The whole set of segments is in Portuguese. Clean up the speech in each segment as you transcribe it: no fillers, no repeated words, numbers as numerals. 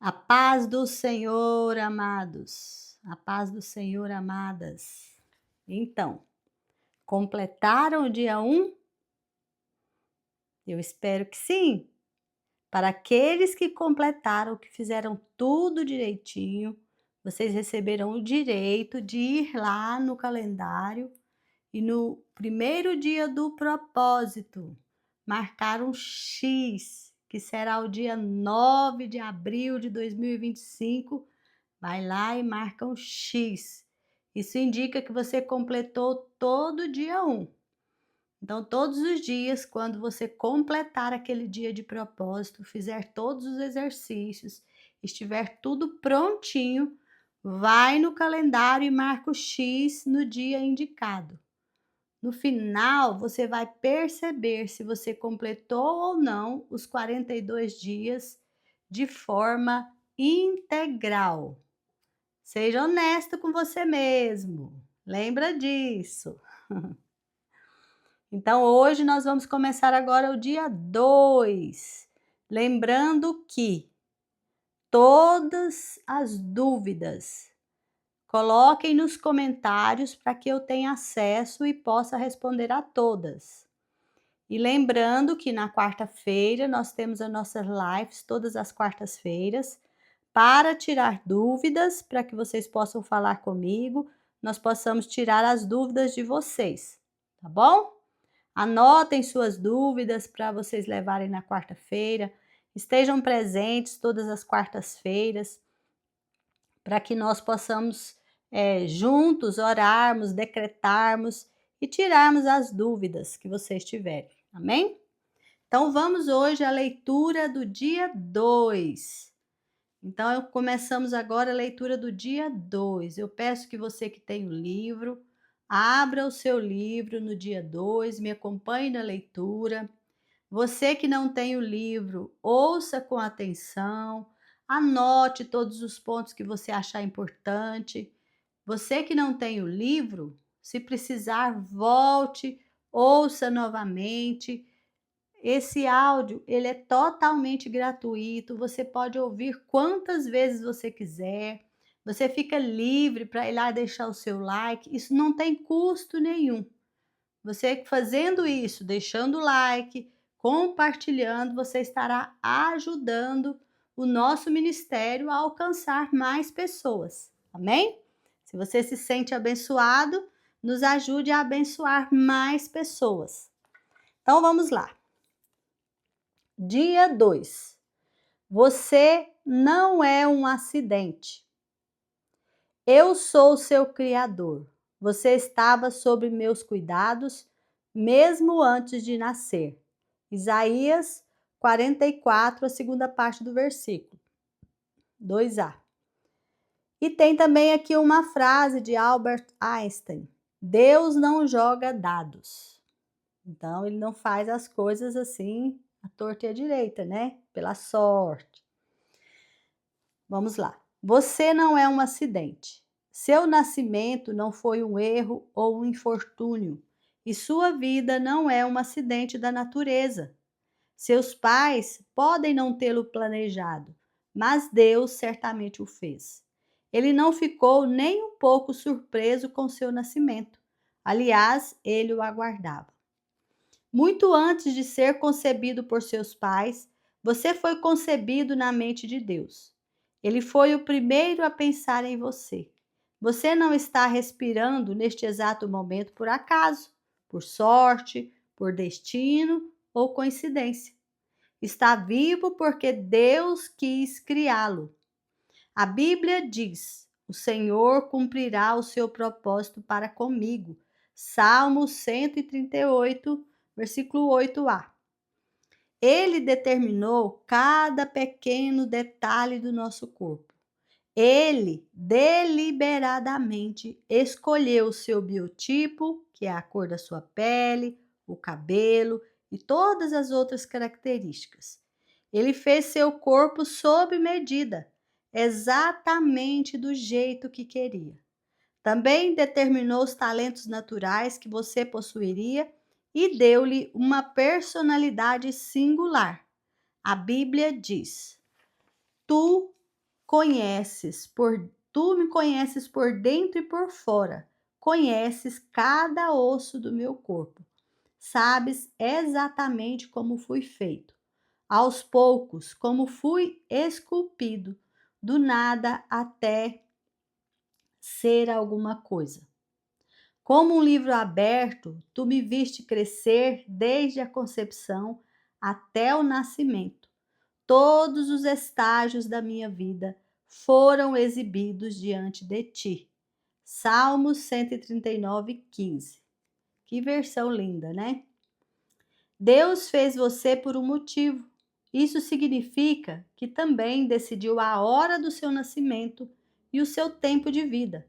A paz do Senhor, amados. A paz do Senhor, amadas. Então, completaram o dia 1? Eu espero que sim. Para aqueles que completaram, que fizeram tudo direitinho, vocês receberão o direito de ir lá no calendário e no primeiro dia do propósito, marcar um X, que será o dia 9 de abril de 2025. Vai lá e marca um X. Isso indica que você completou todo o dia 1. Então, todos os dias, quando você completar aquele dia de propósito, fizer todos os exercícios, estiver tudo prontinho, vai no calendário e marca o X no dia indicado. No final, você vai perceber se você completou ou não os 42 dias de forma integral. Seja honesto com você mesmo, lembra disso. Então, hoje nós vamos começar agora o dia 2, lembrando que todas as dúvidas, coloquem nos comentários para que eu tenha acesso e possa responder a todas. E lembrando que na quarta-feira nós temos as nossas lives, todas as quartas-feiras, para tirar dúvidas, para que vocês possam falar comigo, nós possamos tirar as dúvidas de vocês, tá bom? Anotem suas dúvidas para vocês levarem na quarta-feira, estejam presentes todas as quartas-feiras, para que nós possamos juntos orarmos, decretarmos e tirarmos as dúvidas que vocês tiverem, amém? Então vamos hoje à leitura do dia 2. Então, começamos agora a leitura do dia 2. Eu peço que você que tem o livro, abra o seu livro no dia 2, me acompanhe na leitura. Você que não tem o livro, ouça com atenção, anote todos os pontos que você achar importante. Você que não tem o livro, se precisar, volte, ouça novamente. Esse áudio, ele é totalmente gratuito, você pode ouvir quantas vezes você quiser, você fica livre para ir lá deixar o seu like, isso não tem custo nenhum. Você fazendo isso, deixando o like, compartilhando, você estará ajudando o nosso ministério a alcançar mais pessoas, amém? Se você se sente abençoado, nos ajude a abençoar mais pessoas. Então vamos lá. Dia 2. Você não é um acidente. Eu sou seu criador. Você estava sob meus cuidados mesmo antes de nascer. Isaías 44, a segunda parte do versículo 2a. E tem também aqui uma frase de Albert Einstein: Deus não joga dados. Então, ele não faz as coisas assim, à torta e à direita, né? Pela sorte. Vamos lá. Você não é um acidente. Seu nascimento não foi um erro ou um infortúnio. E sua vida não é um acidente da natureza. Seus pais podem não tê-lo planejado, mas Deus certamente o fez. Ele não ficou nem um pouco surpreso com seu nascimento. Aliás, ele o aguardava. Muito antes de ser concebido por seus pais, você foi concebido na mente de Deus. Ele foi o primeiro a pensar em você. Você não está respirando neste exato momento por acaso, por sorte, por destino ou coincidência. Está vivo porque Deus quis criá-lo. A Bíblia diz: o Senhor cumprirá o seu propósito para comigo. Salmo 138, versículo 8a. Ele determinou cada pequeno detalhe do nosso corpo. Ele deliberadamente escolheu o seu biotipo, que é a cor da sua pele, o cabelo e todas as outras características. Ele fez seu corpo sob medida, exatamente do jeito que queria. Também determinou os talentos naturais que você possuiria e deu-lhe uma personalidade singular. A Bíblia diz: Tu Tu me conheces por dentro e por fora. Conheces cada osso do meu corpo. Sabes exatamente como fui feito. Aos poucos, como fui esculpido, do nada até ser alguma coisa. Como um livro aberto, tu me viste crescer desde a concepção até o nascimento. Todos os estágios da minha vida foram exibidos diante de ti. Salmos 139, 15. Que versão linda, né? Deus fez você por um motivo. Isso significa que também decidiu a hora do seu nascimento e o seu tempo de vida.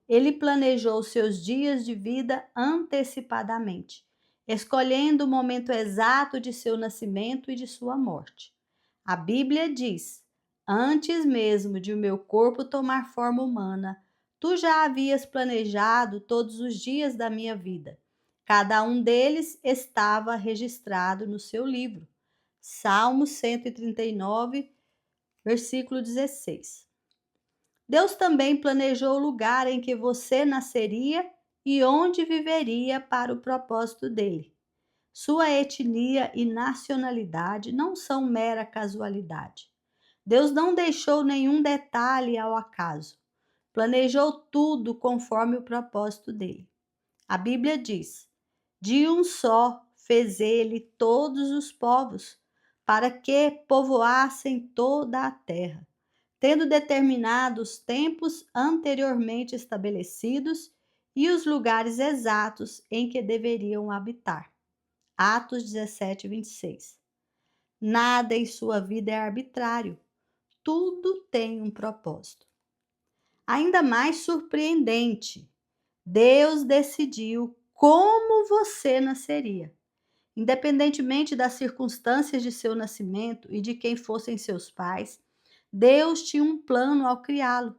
Ele planejou seus dias de vida antecipadamente, escolhendo o momento exato de seu nascimento e de sua morte. A Bíblia diz: Antes mesmo de o meu corpo tomar forma humana, tu já havias planejado todos os dias da minha vida. Cada um deles estava registrado no seu livro. Salmo 139, versículo 16. Deus também planejou o lugar em que você nasceria e onde viveria para o propósito dele. Sua etnia e nacionalidade não são mera casualidade. Deus não deixou nenhum detalhe ao acaso. Planejou tudo conforme o propósito dele. A Bíblia diz: de um só fez ele todos os povos, para que povoassem toda a terra, tendo determinado os tempos anteriormente estabelecidos e os lugares exatos em que deveriam habitar. Atos 17, 26. Nada em sua vida é arbitrário. Tudo tem um propósito. Ainda mais surpreendente, Deus decidiu como você nasceria. Independentemente das circunstâncias de seu nascimento e de quem fossem seus pais, Deus tinha um plano ao criá-lo.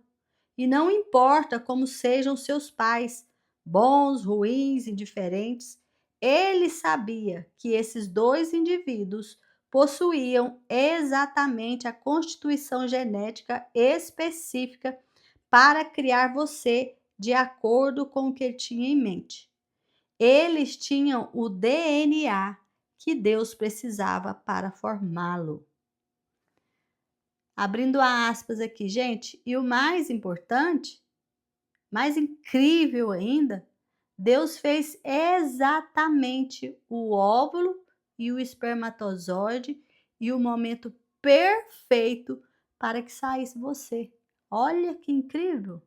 E não importa como sejam seus pais, bons, ruins, indiferentes, ele sabia que esses dois indivíduos possuíam exatamente a constituição genética específica para criar você de acordo com o que ele tinha em mente. Eles tinham o DNA que Deus precisava para formá-lo. Abrindo aspas aqui, gente, e o mais importante, mais incrível ainda, Deus fez exatamente o óvulo e o espermatozoide e o momento perfeito para que saísse você. Olha que incrível!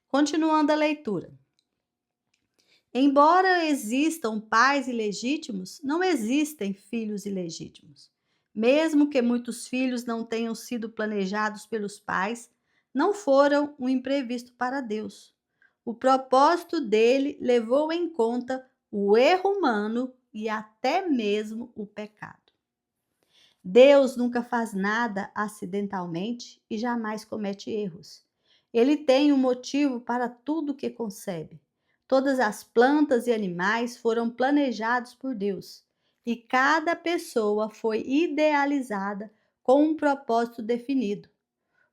Continuando a leitura. Embora existam pais ilegítimos, não existem filhos ilegítimos. Mesmo que muitos filhos não tenham sido planejados pelos pais, não foram um imprevisto para Deus. O propósito dele levou em conta o erro humano e até mesmo o pecado. Deus nunca faz nada acidentalmente e jamais comete erros. Ele tem um motivo para tudo que concebe. Todas as plantas e animais foram planejados por Deus, e cada pessoa foi idealizada com um propósito definido.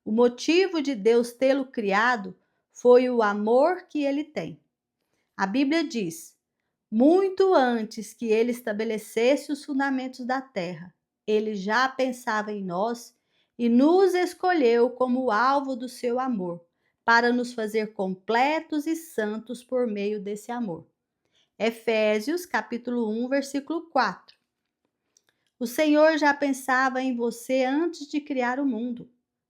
O motivo de Deus tê-lo criado foi o amor que ele tem. A Bíblia diz: muito antes que ele estabelecesse os fundamentos da terra, ele já pensava em nós e nos escolheu como alvo do seu amor, para nos fazer completos e santos por meio desse amor. Efésios, capítulo 1, versículo 4. O Senhor já pensava em você antes de criar o mundo.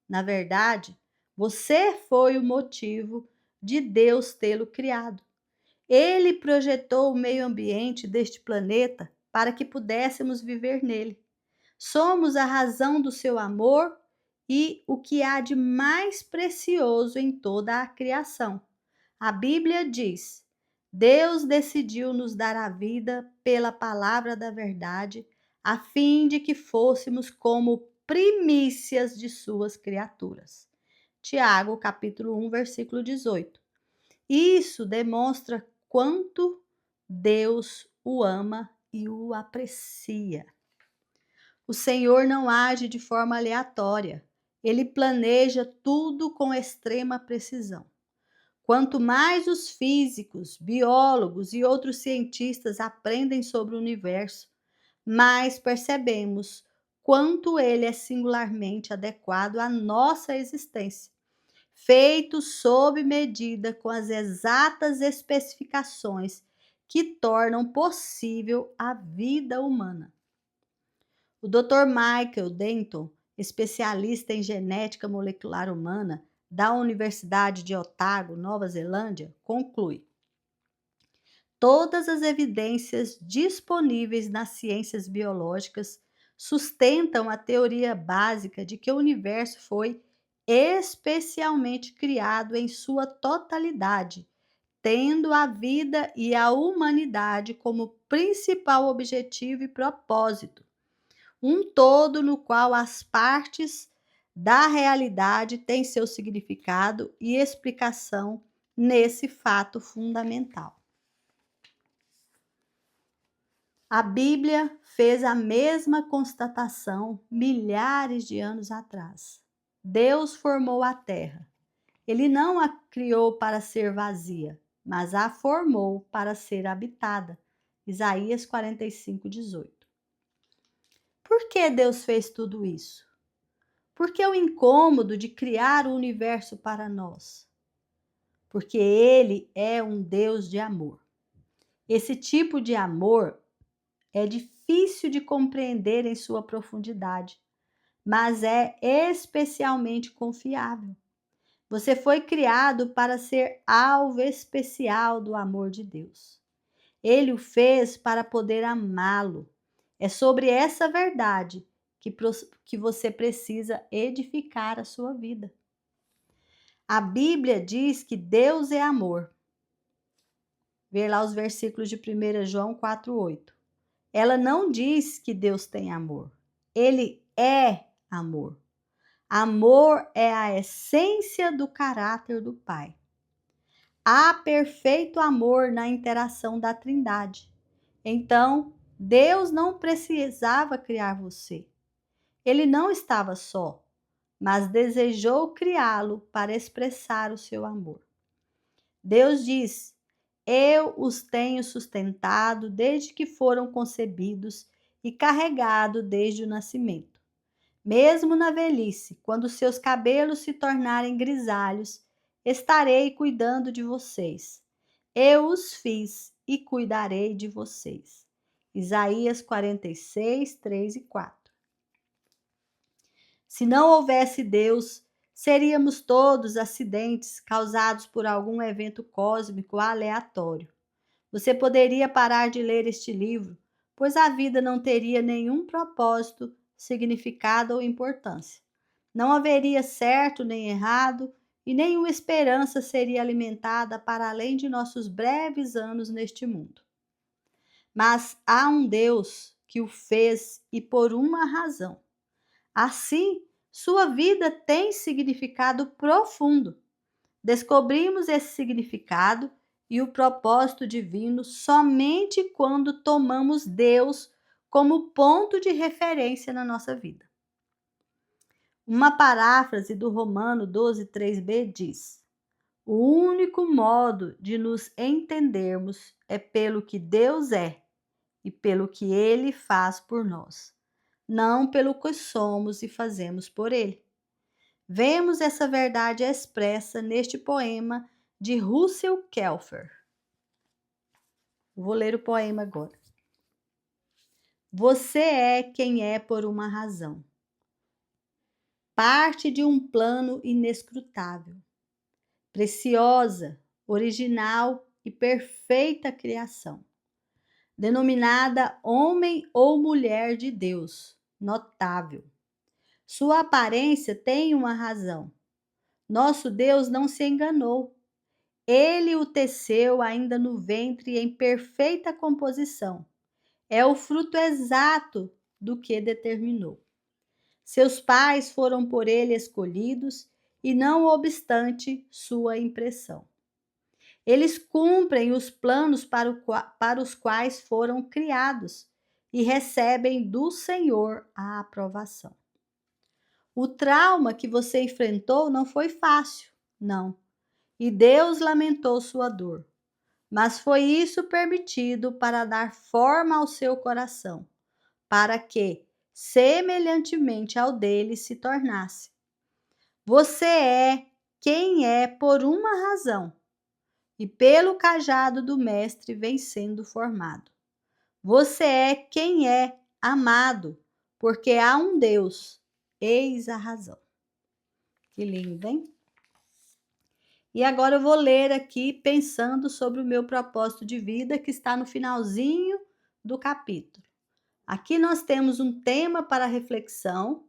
Na verdade, você foi o motivo de Deus tê-lo criado. Ele projetou o meio ambiente deste planeta para que pudéssemos viver nele. Somos a razão do seu amor e o que há de mais precioso em toda a criação. A Bíblia diz: Deus decidiu nos dar a vida pela palavra da verdade, a fim de que fôssemos como primícias de suas criaturas. Tiago, capítulo 1, versículo 18. Isso demonstra quanto Deus o ama e o aprecia. O Senhor não age de forma aleatória. Ele planeja tudo com extrema precisão. Quanto mais os físicos, biólogos e outros cientistas aprendem sobre o universo, mais percebemos quanto ele é singularmente adequado à nossa existência, feito sob medida com as exatas especificações que tornam possível a vida humana. O Dr. Michael Denton, especialista em genética molecular humana da Universidade de Otago, Nova Zelândia, conclui: todas as evidências disponíveis nas ciências biológicas sustentam a teoria básica de que o universo foi especialmente criado em sua totalidade, tendo a vida e a humanidade como principal objetivo e propósito, um todo no qual as partes da realidade têm seu significado e explicação nesse fato fundamental. A Bíblia fez a mesma constatação milhares de anos atrás. Deus formou a terra. Ele não a criou para ser vazia, mas a formou para ser habitada. Isaías 45:18. Por que Deus fez tudo isso? Por que o incômodo de criar o universo para nós? Porque Ele é um Deus de amor. Esse tipo de amor é difícil de compreender em sua profundidade, mas é especialmente confiável. Você foi criado para ser alvo especial do amor de Deus. Ele o fez para poder amá-lo. É sobre essa verdade que você precisa edificar a sua vida. A Bíblia diz que Deus é amor. Vê lá os versículos de 1 João 4:8. Ela não diz que Deus tem amor. Ele é amor. Amor é a essência do caráter do Pai. Há perfeito amor na interação da Trindade. Então, Deus não precisava criar você. Ele não estava só, mas desejou criá-lo para expressar o seu amor. Deus diz: eu os tenho sustentado desde que foram concebidos e carregado desde o nascimento. Mesmo na velhice, quando seus cabelos se tornarem grisalhos, estarei cuidando de vocês. Eu os fiz e cuidarei de vocês. Isaías 46, 3 e 4. Se não houvesse Deus, seríamos todos acidentes causados por algum evento cósmico aleatório. Você poderia parar de ler este livro, pois a vida não teria nenhum propósito, significado ou importância. Não haveria certo nem errado, e nenhuma esperança seria alimentada para além de nossos breves anos neste mundo. Mas há um Deus que o fez e por uma razão. Assim, sua vida tem significado profundo. Descobrimos esse significado e o propósito divino somente quando tomamos Deus como ponto de referência na nossa vida. Uma paráfrase do Romano 12:3b diz: o único modo de nos entendermos é pelo que Deus é e pelo que Ele faz por nós, não pelo que somos e fazemos por Ele. Vemos essa verdade expressa neste poema de Russell Kelfer. Vou ler o poema agora. Você é quem é por uma razão. Parte de um plano inescrutável, preciosa, original e perfeita criação, denominada homem ou mulher de Deus, notável. Sua aparência tem uma razão. Nosso Deus não se enganou. Ele o teceu ainda no ventre em perfeita composição. É o fruto exato do que determinou. Seus pais foram por ele escolhidos e não obstante sua impressão. Eles cumprem os planos para os quais foram criados e recebem do Senhor a aprovação. O trauma que você enfrentou não foi fácil, não. E Deus lamentou sua dor. Mas foi isso permitido para dar forma ao seu coração, para que, semelhantemente ao dele, se tornasse. Você é quem é por uma razão, e pelo cajado do Mestre vem sendo formado. Você é quem é amado, porque há um Deus. Eis a razão. Que lindo, hein? E agora eu vou ler aqui pensando sobre o meu propósito de vida, que está no finalzinho do capítulo. Aqui nós temos um tema para reflexão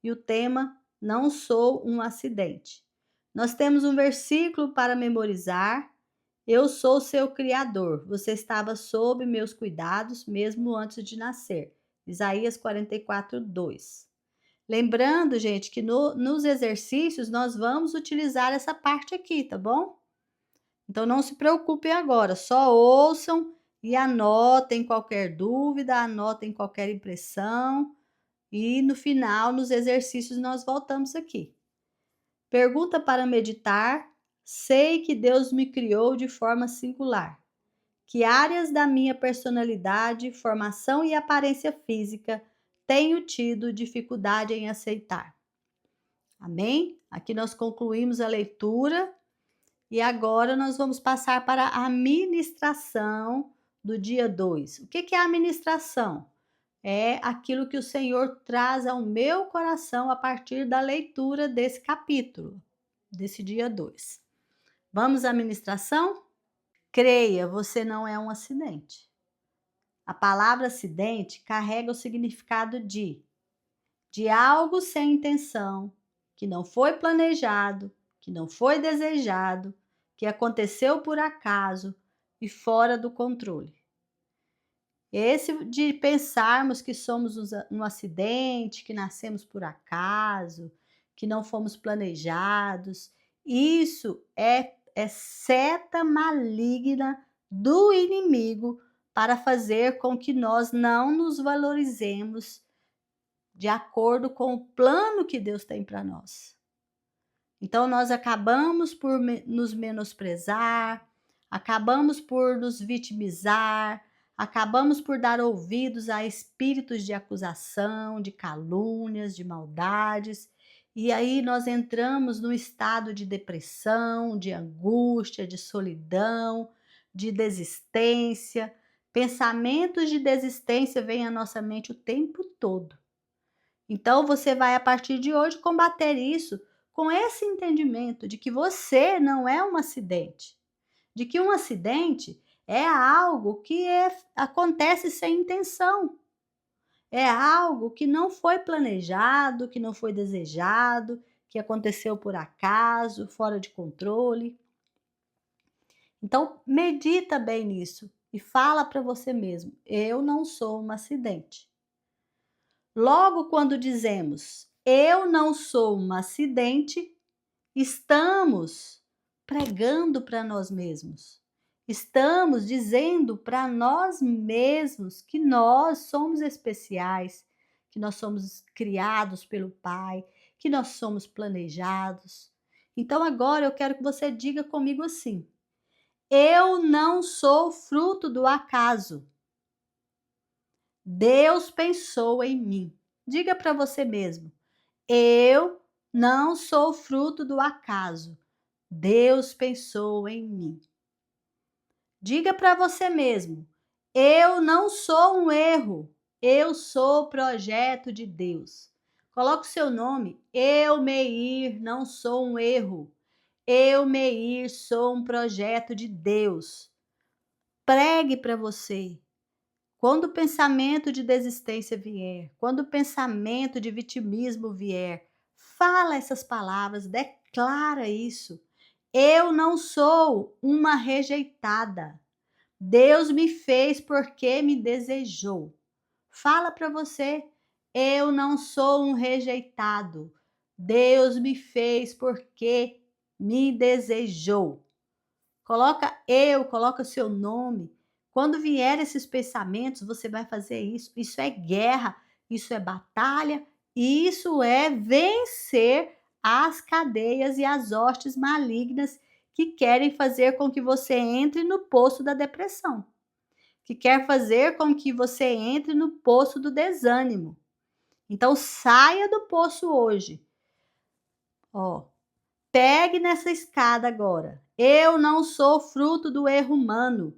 e o tema Não sou um acidente. Nós temos um versículo para memorizar. Eu sou seu criador. Você estava sob meus cuidados mesmo antes de nascer. Isaías 44, 2. Lembrando, gente, que nos exercícios nós vamos utilizar essa parte aqui, tá bom? Então não se preocupem agora, só ouçam e anotem qualquer dúvida, anotem qualquer impressão e no final, nos exercícios, nós voltamos aqui. Pergunta para meditar. Sei que Deus me criou de forma singular. Que áreas da minha personalidade, formação e aparência física tenho tido dificuldade em aceitar? Amém? Aqui nós concluímos a leitura e agora nós vamos passar para a ministração do dia 2. O que é a ministração? É aquilo que o Senhor traz ao meu coração a partir da leitura desse capítulo, desse dia 2. Vamos à ministração? Creia, você não é um acidente. A palavra acidente carrega o significado de algo sem intenção, que não foi planejado, que não foi desejado, que aconteceu por acaso e fora do controle. Esse de pensarmos que somos um acidente, que nascemos por acaso, que não fomos planejados, isso é seta maligna do inimigo para fazer com que nós não nos valorizemos de acordo com o plano que Deus tem para nós. Então, nós acabamos por nos menosprezar, acabamos por nos vitimizar, acabamos por dar ouvidos a espíritos de acusação, de calúnias, de maldades, e aí nós entramos num estado de depressão, de angústia, de solidão, de desistência. Pensamentos de desistência vêm à nossa mente o tempo todo. Então, você vai, a partir de hoje, combater isso com esse entendimento de que você não é um acidente, de que um acidente é algo que acontece sem intenção, é algo que não foi planejado, que não foi desejado, que aconteceu por acaso, fora de controle. Então, medita bem nisso e fala para você mesmo: eu não sou um acidente. Logo, quando dizemos eu não sou um acidente, estamos pregando para nós mesmos. Estamos dizendo para nós mesmos que nós somos especiais, que nós somos criados pelo Pai, que nós somos planejados. Então agora eu quero que você diga comigo assim: eu não sou fruto do acaso. Deus pensou em mim. Diga para você mesmo: eu não sou fruto do acaso. Deus pensou em mim. Diga para você mesmo: eu não sou um erro. Eu sou projeto de Deus. Coloque o seu nome. Eu, Meir, não sou um erro. Eu, Meir, sou um projeto de Deus. Pregue para você. Quando o pensamento de desistência vier, quando o pensamento de vitimismo vier, fala essas palavras, declara isso. Eu não sou uma rejeitada. Deus me fez porque me desejou. Fala para você. Eu não sou um rejeitado. Deus me fez porque me desejou. Coloca seu nome. Quando vier esses pensamentos, você vai fazer isso. Isso é guerra, isso é batalha, Isso é vencer as cadeias e as hostes malignas que querem fazer com que você entre no poço da depressão, que quer fazer com que você entre no poço do desânimo. Então saia do poço hoje. Ó, pegue nessa escada agora. Eu não sou fruto do erro humano.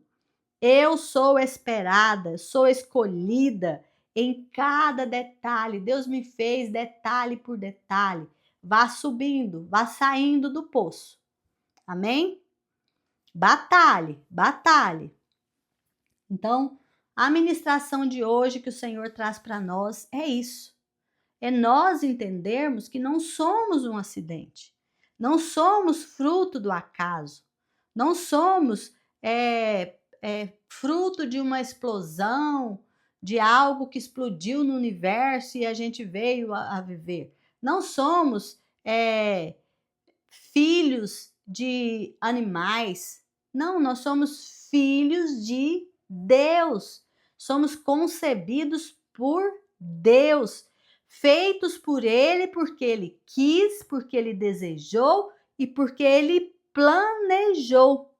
Eu sou esperada, sou escolhida em cada detalhe. Deus me fez detalhe por detalhe. Vá subindo, vá saindo do poço. Amém? Batalhe, batalhe. Então, a ministração de hoje que o Senhor traz para nós é isso. É nós entendermos que não somos um acidente. Não somos fruto do acaso. Não somos fruto de uma explosão, de algo que explodiu no universo e a gente veio a viver. Não somos filhos de animais. Não, nós somos filhos de Deus. Somos concebidos por Deus, feitos por Ele porque Ele quis, porque Ele desejou e porque Ele planejou.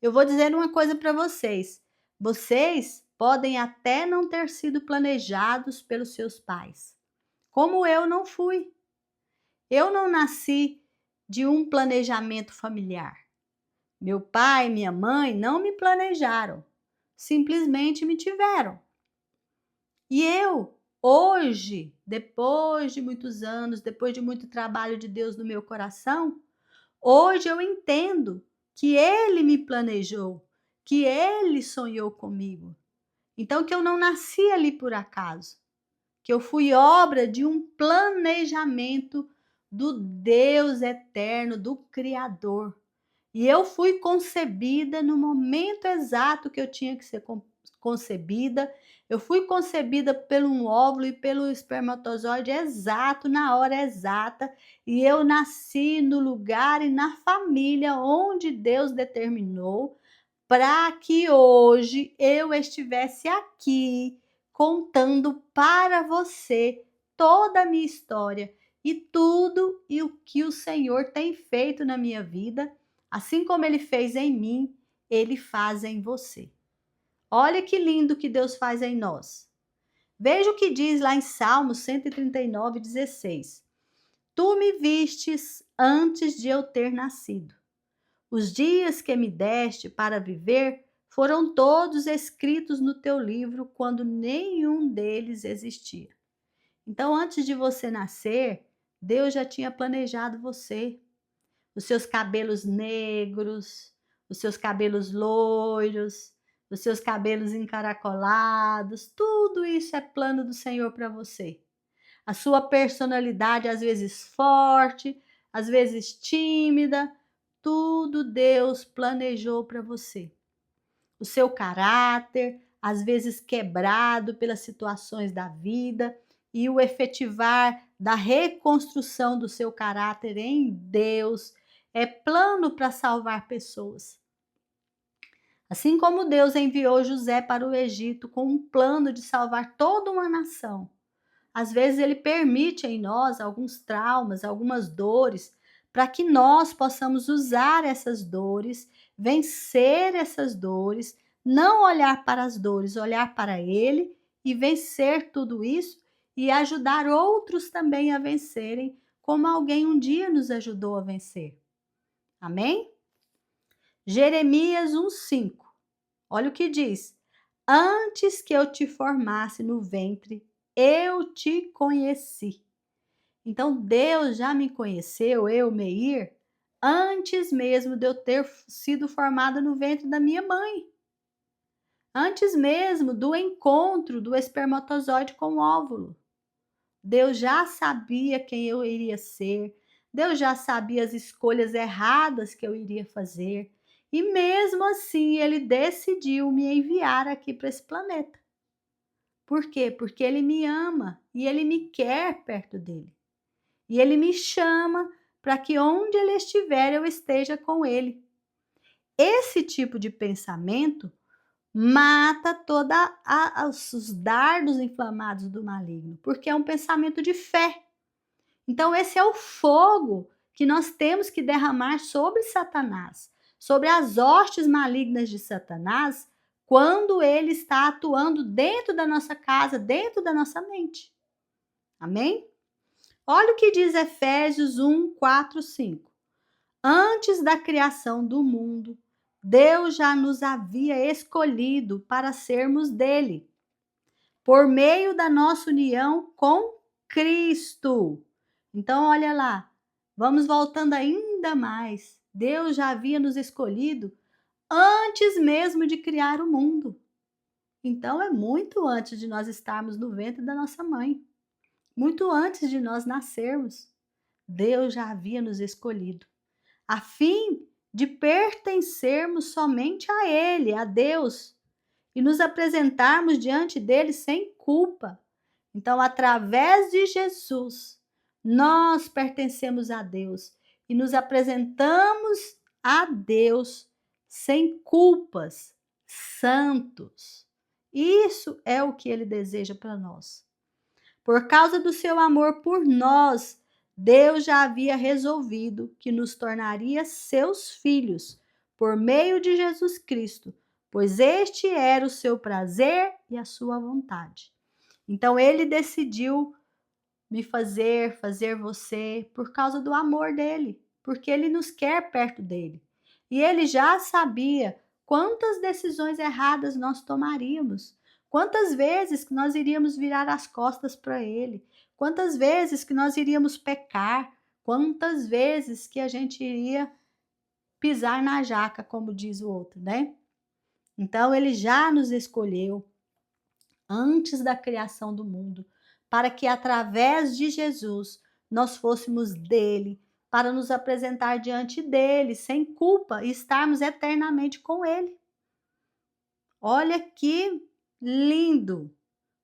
Eu vou dizer uma coisa para vocês. Vocês podem até não ter sido planejados pelos seus pais, como eu não fui. Eu não nasci de um planejamento familiar. Meu pai e minha mãe não me planejaram, simplesmente me tiveram. E eu, hoje, depois de muitos anos, depois de muito trabalho de Deus no meu coração, hoje eu entendo que Ele me planejou, que Ele sonhou comigo. Então, que eu não nasci ali por acaso, que eu fui obra de um planejamento do Deus eterno, do Criador. E eu fui concebida no momento exato que eu tinha que ser concebida. Eu fui concebida pelo um óvulo e pelo espermatozoide exato, na hora exata. E eu nasci no lugar e na família onde Deus determinou para que hoje eu estivesse aqui contando para você toda a minha história e tudo e o que o Senhor tem feito na minha vida, assim como Ele fez em mim, Ele faz em você. Olha que lindo que Deus faz em nós. Veja o que diz lá em Salmos 139:16. Tu me vistes antes de eu ter nascido. Os dias que me deste para viver foram todos escritos no teu livro quando nenhum deles existia. Então, antes de você nascer, Deus já tinha planejado você. Os seus cabelos negros, os seus cabelos loiros, os seus cabelos encaracolados, tudo isso é plano do Senhor para você. A sua personalidade, às vezes forte, às vezes tímida, tudo Deus planejou para você. O seu caráter, às vezes quebrado pelas situações da vida, e o efetivar da reconstrução do seu caráter em Deus é plano para salvar pessoas. Assim como Deus enviou José para o Egito com um plano de salvar toda uma nação, às vezes Ele permite em nós alguns traumas, algumas dores, para que nós possamos usar essas dores, vencer essas dores, não olhar para as dores, olhar para Ele e vencer tudo isso e ajudar outros também a vencerem, como alguém um dia nos ajudou a vencer. Amém? Jeremias 1:5. Olha o que diz: Antes que eu te formasse no ventre, eu te conheci. Então Deus já me conheceu, eu, Meir, antes mesmo de eu ter sido formada no ventre da minha mãe. Antes mesmo do encontro do espermatozoide com o óvulo. Deus já sabia quem eu iria ser. Deus já sabia as escolhas erradas que eu iria fazer. E mesmo assim, Ele decidiu me enviar aqui para esse planeta. Por quê? Porque Ele me ama e Ele me quer perto dele. E Ele me chama para que onde Ele estiver, eu esteja com Ele. Esse tipo de pensamento mata os dardos inflamados do maligno, porque é um pensamento de fé. Então esse é o fogo que nós temos que derramar sobre Satanás, sobre as hostes malignas de Satanás, quando ele está atuando dentro da nossa casa, dentro da nossa mente. Amém? Olha o que diz Efésios 1, 4, 5. Antes da criação do mundo, Deus já nos havia escolhido para sermos dele, por meio da nossa união com Cristo. Então, olha lá, vamos voltando ainda mais. Deus já havia nos escolhido antes mesmo de criar o mundo. Então, é muito antes de nós estarmos no ventre da nossa mãe. Muito antes de nós nascermos, Deus já havia nos escolhido, a fim de pertencermos somente a Ele, a Deus, e nos apresentarmos diante dele sem culpa. Então, através de Jesus, nós pertencemos a Deus e nos apresentamos a Deus sem culpas, santos. Isso é o que ele deseja para nós. Por causa do seu amor por nós, Deus já havia resolvido que nos tornaria seus filhos por meio de Jesus Cristo, pois este era o seu prazer e a sua vontade. Então ele decidiu me fazer você por causa do amor dele, porque ele nos quer perto dele. E ele já sabia quantas decisões erradas nós tomaríamos, quantas vezes que nós iríamos virar as costas para ele, quantas vezes que nós iríamos pecar, quantas vezes que a gente iria pisar na jaca, como diz o outro, né? Então ele já nos escolheu antes da criação do mundo, para que através de Jesus nós fôssemos dele, para nos apresentar diante dele sem culpa e estarmos eternamente com ele. Olha que lindo!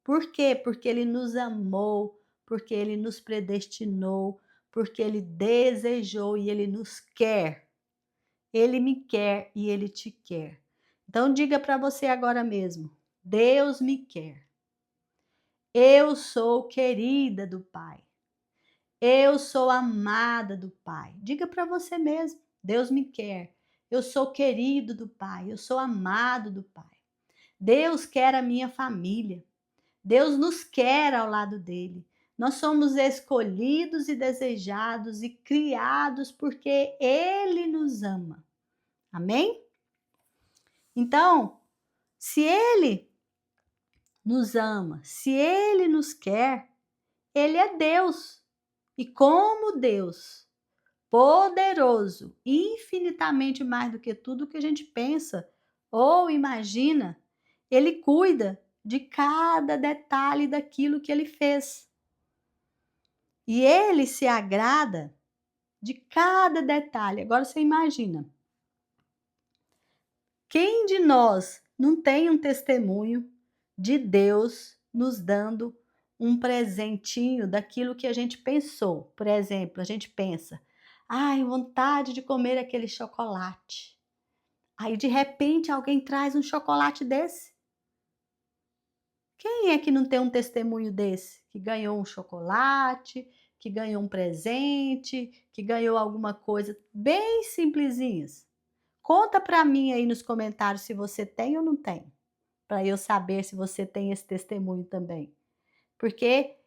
Por quê? Porque ele nos amou, porque ele nos predestinou, porque ele desejou e ele nos quer. Ele me quer e ele te quer. Então diga para você agora mesmo: Deus me quer. Eu sou querida do Pai. Eu sou amada do Pai. Diga para você mesmo: Deus me quer. Eu sou querido do Pai. Eu sou amado do Pai. Deus quer a minha família. Deus nos quer ao lado dele. Nós somos escolhidos e desejados e criados porque ele nos ama. Amém? Então, se ele nos ama, se ele nos quer, ele é Deus. E como Deus, poderoso, infinitamente mais do que tudo que a gente pensa ou imagina, ele cuida de cada detalhe daquilo que ele fez. E ele se agrada de cada detalhe. Agora você imagina. Quem de nós não tem um testemunho de Deus nos dando um presentinho daquilo que a gente pensou? Por exemplo, a gente pensa: ai, vontade de comer aquele chocolate. Aí, de repente, alguém traz um chocolate desse. Quem é que não tem um testemunho desse? Que ganhou um chocolate, que ganhou um presente, que ganhou alguma coisa bem simplesinhas. Conta para mim aí nos comentários se você tem ou não tem, para eu saber se você tem esse testemunho também. Porque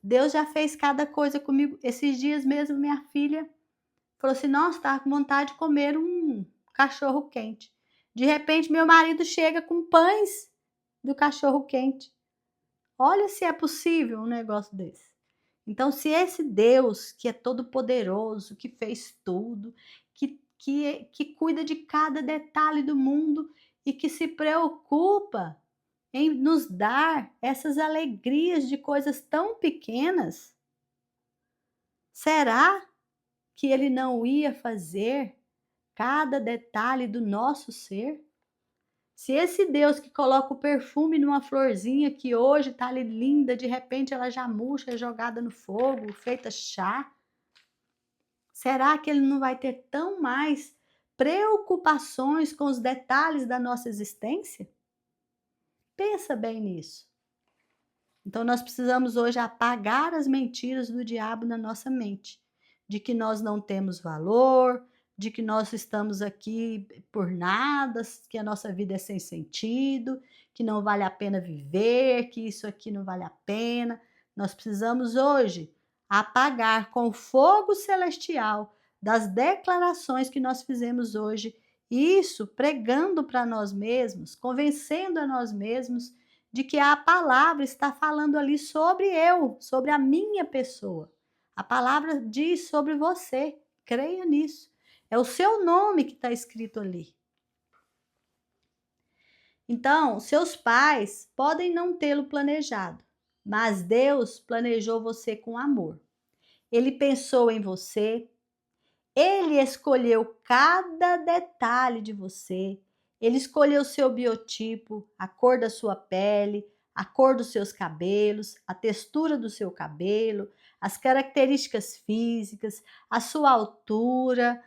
Deus já fez cada coisa comigo. Esses dias mesmo minha filha falou assim: nossa, estava com vontade de comer um cachorro quente. De repente meu marido chega com pães do cachorro quente. Olha se é possível um negócio desse. Então, se esse Deus que é todo poderoso, que fez tudo, que cuida de cada detalhe do mundo e que se preocupa em nos dar essas alegrias de coisas tão pequenas, será que ele não ia fazer cada detalhe do nosso ser? Se esse Deus que coloca o perfume numa florzinha que hoje está ali linda, de repente ela já murcha, é jogada no fogo, feita chá, será que ele não vai ter tão mais preocupações com os detalhes da nossa existência? Pensa bem nisso. Então nós precisamos hoje apagar as mentiras do diabo na nossa mente, de que nós não temos valor, de que nós estamos aqui por nada, que a nossa vida é sem sentido, que não vale a pena viver, que isso aqui não vale a pena. Nós precisamos hoje apagar com o fogo celestial das declarações que nós fizemos hoje, isso pregando para nós mesmos, convencendo a nós mesmos de que a palavra está falando ali sobre eu, sobre a minha pessoa. A palavra diz sobre você, creia nisso. É o seu nome que está escrito ali. Então, seus pais podem não tê-lo planejado, mas Deus planejou você com amor. Ele pensou em você, ele escolheu cada detalhe de você. Ele escolheu seu biotipo, a cor da sua pele, a cor dos seus cabelos, a textura do seu cabelo, as características físicas, a sua altura,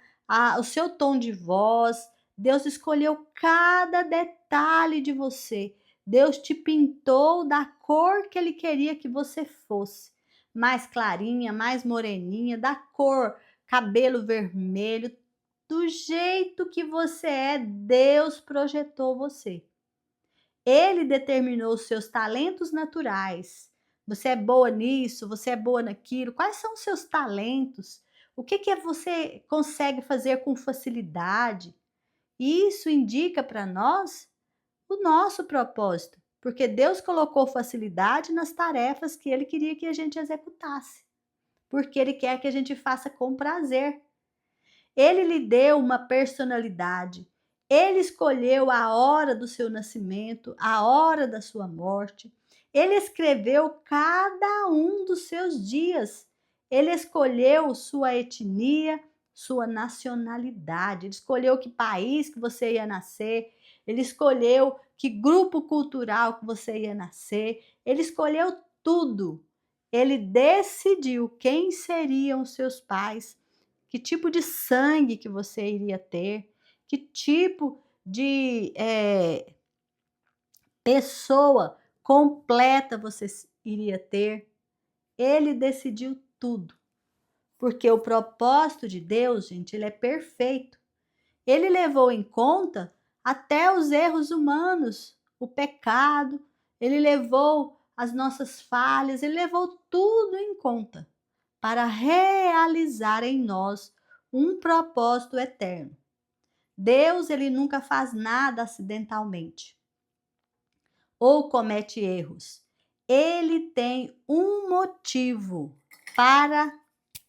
o seu tom de voz. Deus escolheu cada detalhe de você. Deus te pintou da cor que Ele queria que você fosse. Mais clarinha, mais moreninha, da cor cabelo vermelho, do jeito que você é, Deus projetou você. Ele determinou os seus talentos naturais. Você é boa nisso, você é boa naquilo. Quais são os seus talentos? O que você consegue fazer com facilidade? Isso indica para nós o nosso propósito, porque Deus colocou facilidade nas tarefas que Ele queria que a gente executasse, porque Ele quer que a gente faça com prazer. Ele lhe deu uma personalidade. Ele escolheu a hora do seu nascimento, a hora da sua morte. Ele escreveu cada um dos seus dias. Ele escolheu sua etnia, sua nacionalidade. Ele escolheu que país que você ia nascer. Ele escolheu que grupo cultural que você ia nascer. Ele escolheu tudo. Ele decidiu quem seriam os seus pais, que tipo de sangue que você iria ter, que tipo de pessoa completa você iria ter. Ele decidiu tudo, porque o propósito de Deus, gente, ele é perfeito. Ele levou em conta até os erros humanos, o pecado, ele levou as nossas falhas, ele levou tudo em conta para realizar em nós um propósito eterno. Deus, ele nunca faz nada acidentalmente ou comete erros. Ele tem um motivo para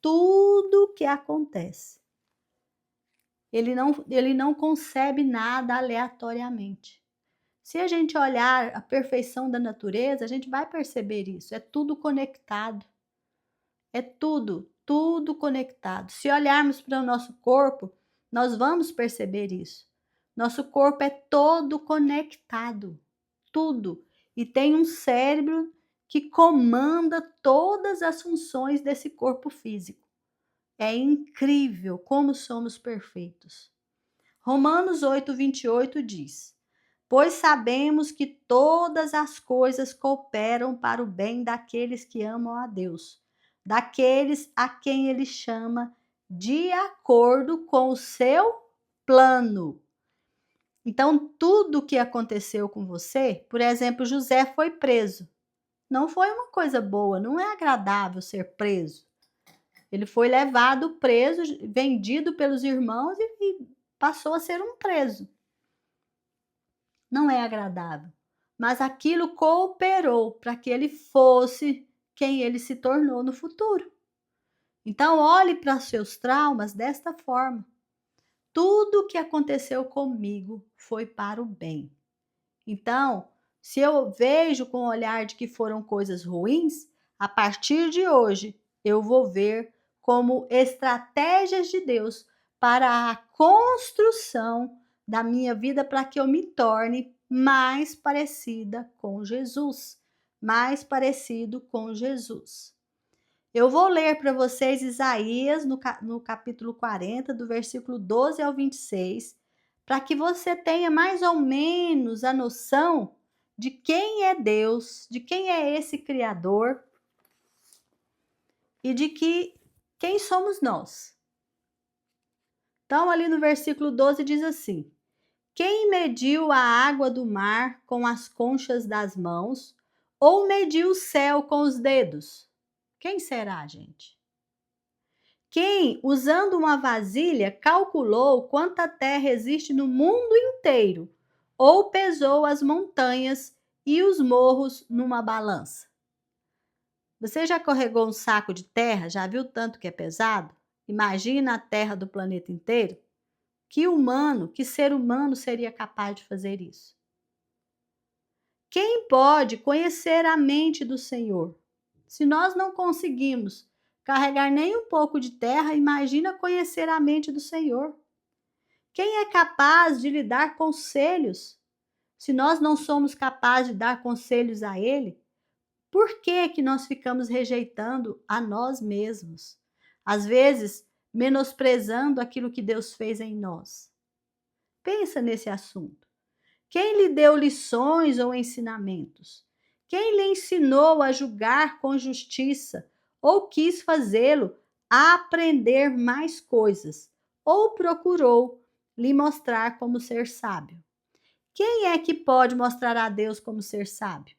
tudo que acontece. Ele não concebe nada aleatoriamente. Se a gente olhar a perfeição da natureza, a gente vai perceber isso. É tudo conectado. É tudo conectado. Se olharmos para o nosso corpo, nós vamos perceber isso. Nosso corpo é todo conectado, tudo. E tem um cérebro que comanda todas as funções desse corpo físico. É incrível como somos perfeitos. Romanos 8:28 diz: Pois sabemos que todas as coisas cooperam para o bem daqueles que amam a Deus, daqueles a quem Ele chama de acordo com o seu plano. Então, tudo o que aconteceu com você, por exemplo, José foi preso. Não foi uma coisa boa, não é agradável ser preso. Ele foi levado preso, vendido pelos irmãos e passou a ser um preso. Não é agradável, mas aquilo cooperou para que ele fosse quem ele se tornou no futuro. Então, olhe para os seus traumas desta forma. Tudo o que aconteceu comigo foi para o bem. Então, se eu vejo com o olhar de que foram coisas ruins, a partir de hoje eu vou ver como estratégias de Deus para a construção da minha vida, para que eu me torne mais parecida com Jesus, mais parecido com Jesus. Eu vou ler para vocês Isaías no capítulo 40, do versículo 12 ao 26, para que você tenha mais ou menos a noção de quem é Deus, de quem é esse Criador e de quem somos nós. Então, ali no versículo 12 diz assim: quem mediu a água do mar com as conchas das mãos, ou mediu o céu com os dedos? Quem será, gente? Quem, usando uma vasilha, calculou quanta terra existe no mundo inteiro, ou pesou as montanhas e os morros numa balança? Você já carregou um saco de terra? Já viu tanto que é pesado? Imagina a terra do planeta inteiro. Que ser humano seria capaz de fazer isso? Quem pode conhecer a mente do Senhor? Se nós não conseguimos carregar nem um pouco de terra, imagina conhecer a mente do Senhor. Quem é capaz de lhe dar conselhos? Se nós não somos capazes de dar conselhos a Ele, por que nós ficamos rejeitando a nós mesmos? Às vezes, menosprezando aquilo que Deus fez em nós. Pensa nesse assunto. Quem lhe deu lições ou ensinamentos? Quem lhe ensinou a julgar com justiça ou quis fazê-lo aprender mais coisas ou procurou lhe mostrar como ser sábio? Quem é que pode mostrar a Deus como ser sábio?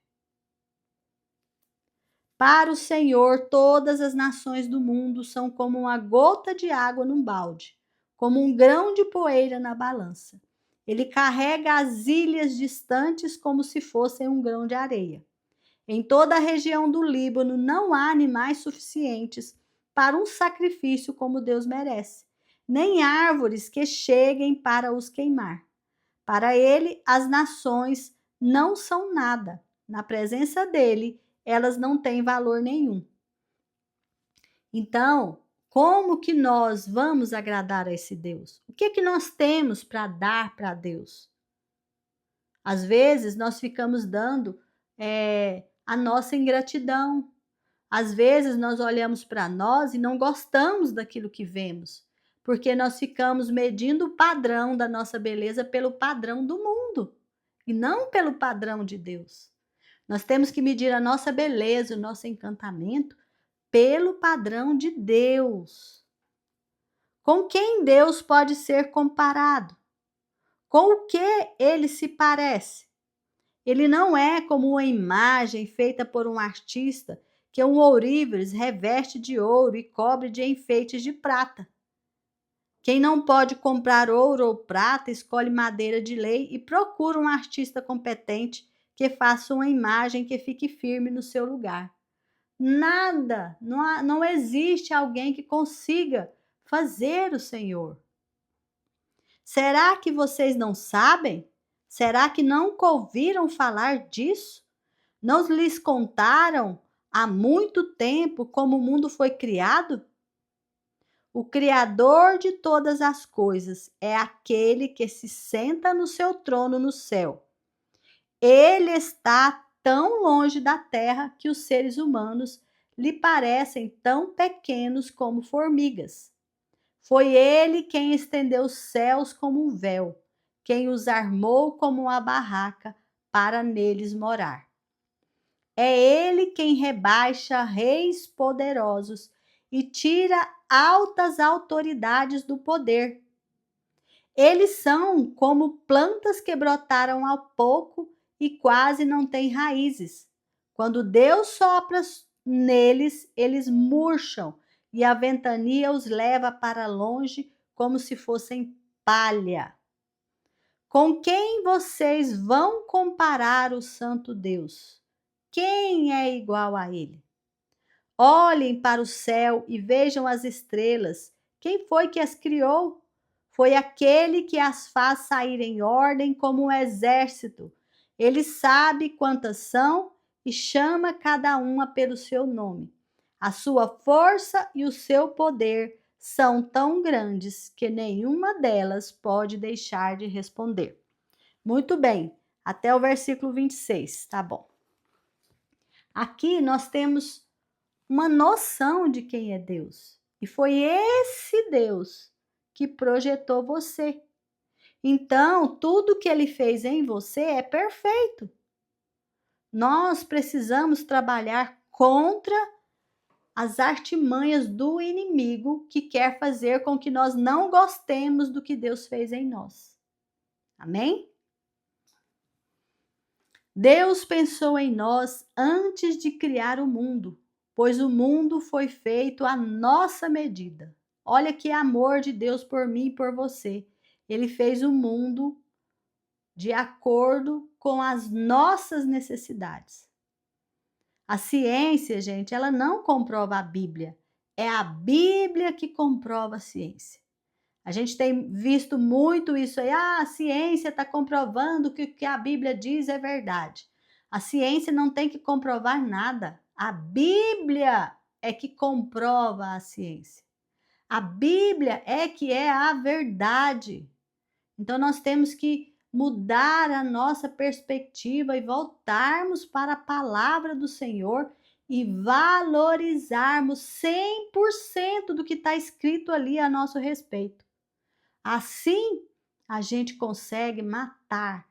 Para o Senhor, todas as nações do mundo são como uma gota de água num balde, como um grão de poeira na balança. Ele carrega as ilhas distantes como se fossem um grão de areia. Em toda a região do Líbano não há animais suficientes para um sacrifício como Deus merece, nem árvores que cheguem para os queimar. Para ele, as nações não são nada. Na presença dele, elas não têm valor nenhum. Então, como que nós vamos agradar a esse Deus? O que nós temos para dar para Deus? Às vezes, nós ficamos dando a nossa ingratidão. Às vezes, nós olhamos para nós e não gostamos daquilo que vemos, porque nós ficamos medindo o padrão da nossa beleza pelo padrão do mundo e não pelo padrão de Deus. Nós temos que medir a nossa beleza, o nosso encantamento, pelo padrão de Deus. Com quem Deus pode ser comparado? Com o que ele se parece? Ele não é como uma imagem feita por um artista que um ourives reveste de ouro e cobre de enfeites de prata. Quem não pode comprar ouro ou prata, escolhe madeira de lei e procura um artista competente que faça uma imagem que fique firme no seu lugar. Nada, não existe alguém que consiga fazer o Senhor. Será que vocês não sabem? Será que não ouviram falar disso? Não lhes contaram há muito tempo como o mundo foi criado? O Criador de todas as coisas é aquele que se senta no seu trono no céu. Ele está tão longe da terra que os seres humanos lhe parecem tão pequenos como formigas. Foi ele quem estendeu os céus como um véu, quem os armou como uma barraca para neles morar. É ele quem rebaixa reis poderosos e tira altas autoridades do poder. Eles são como plantas que brotaram há pouco e quase não têm raízes. Quando Deus sopra neles, eles murcham e a ventania os leva para longe como se fossem palha. Com quem vocês vão comparar o Santo Deus? Quem é igual a ele? Olhem para o céu e vejam as estrelas. Quem foi que as criou? Foi aquele que as faz sair em ordem como um exército. Ele sabe quantas são e chama cada uma pelo seu nome. A sua força e o seu poder são tão grandes que nenhuma delas pode deixar de responder. Muito bem, até o versículo 26, tá bom. Aqui nós temos uma noção de quem é Deus. E foi esse Deus que projetou você. Então, tudo que ele fez em você é perfeito. Nós precisamos trabalhar contra as artimanhas do inimigo que quer fazer com que nós não gostemos do que Deus fez em nós. Amém? Deus pensou em nós antes de criar o mundo, pois o mundo foi feito à nossa medida. Olha que amor de Deus por mim e por você. Ele fez o mundo de acordo com as nossas necessidades. A ciência, gente, ela não comprova a Bíblia. É a Bíblia que comprova a ciência. A gente tem visto muito isso aí. A ciência está comprovando que o que a Bíblia diz é verdade. A ciência não tem que comprovar nada. A Bíblia é que comprova a ciência. A Bíblia é que é a verdade. Então nós temos que mudar a nossa perspectiva e voltarmos para a palavra do Senhor e valorizarmos 100% do que está escrito ali a nosso respeito. Assim, a gente consegue matar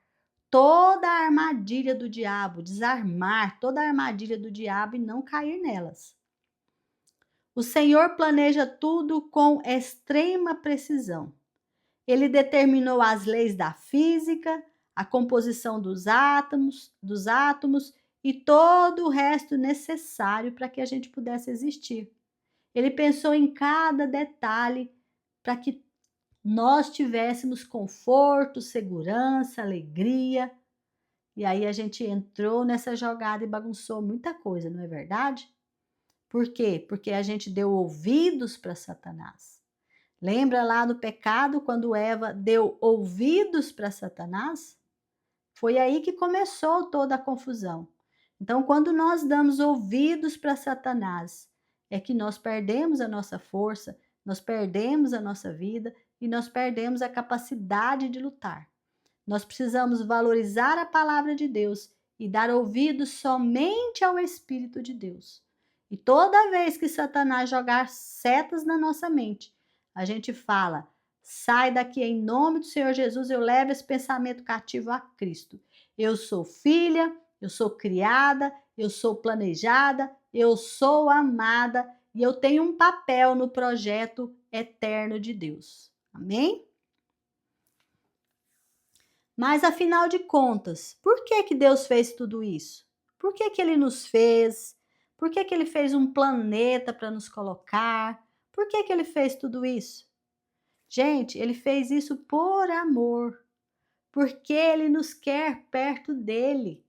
toda a armadilha do diabo, desarmar toda a armadilha do diabo e não cair nelas. O Senhor planeja tudo com extrema precisão. Ele determinou as leis da física, a composição dos átomos e todo o resto necessário para que a gente pudesse existir. Ele pensou em cada detalhe para que nós tivéssemos conforto, segurança, alegria. E aí a gente entrou nessa jogada e bagunçou muita coisa, não é verdade? Por quê? Porque a gente deu ouvidos para Satanás. Lembra lá do pecado, quando Eva deu ouvidos para Satanás? Foi aí que começou toda a confusão. Então, quando nós damos ouvidos para Satanás, é que nós perdemos a nossa força, nós perdemos a nossa vida e nós perdemos a capacidade de lutar. Nós precisamos valorizar a palavra de Deus e dar ouvidos somente ao Espírito de Deus. E toda vez que Satanás jogar setas na nossa mente, a gente fala: sai daqui em nome do Senhor Jesus, eu levo esse pensamento cativo a Cristo. Eu sou filha, eu sou criada, eu sou planejada, eu sou amada e eu tenho um papel no projeto eterno de Deus. Amém? Mas afinal de contas, por que que Deus fez tudo isso? Por que que ele nos fez? Por que que ele fez um planeta para nos colocar? Por que que ele fez tudo isso? Gente, ele fez isso por amor, porque ele nos quer perto dele.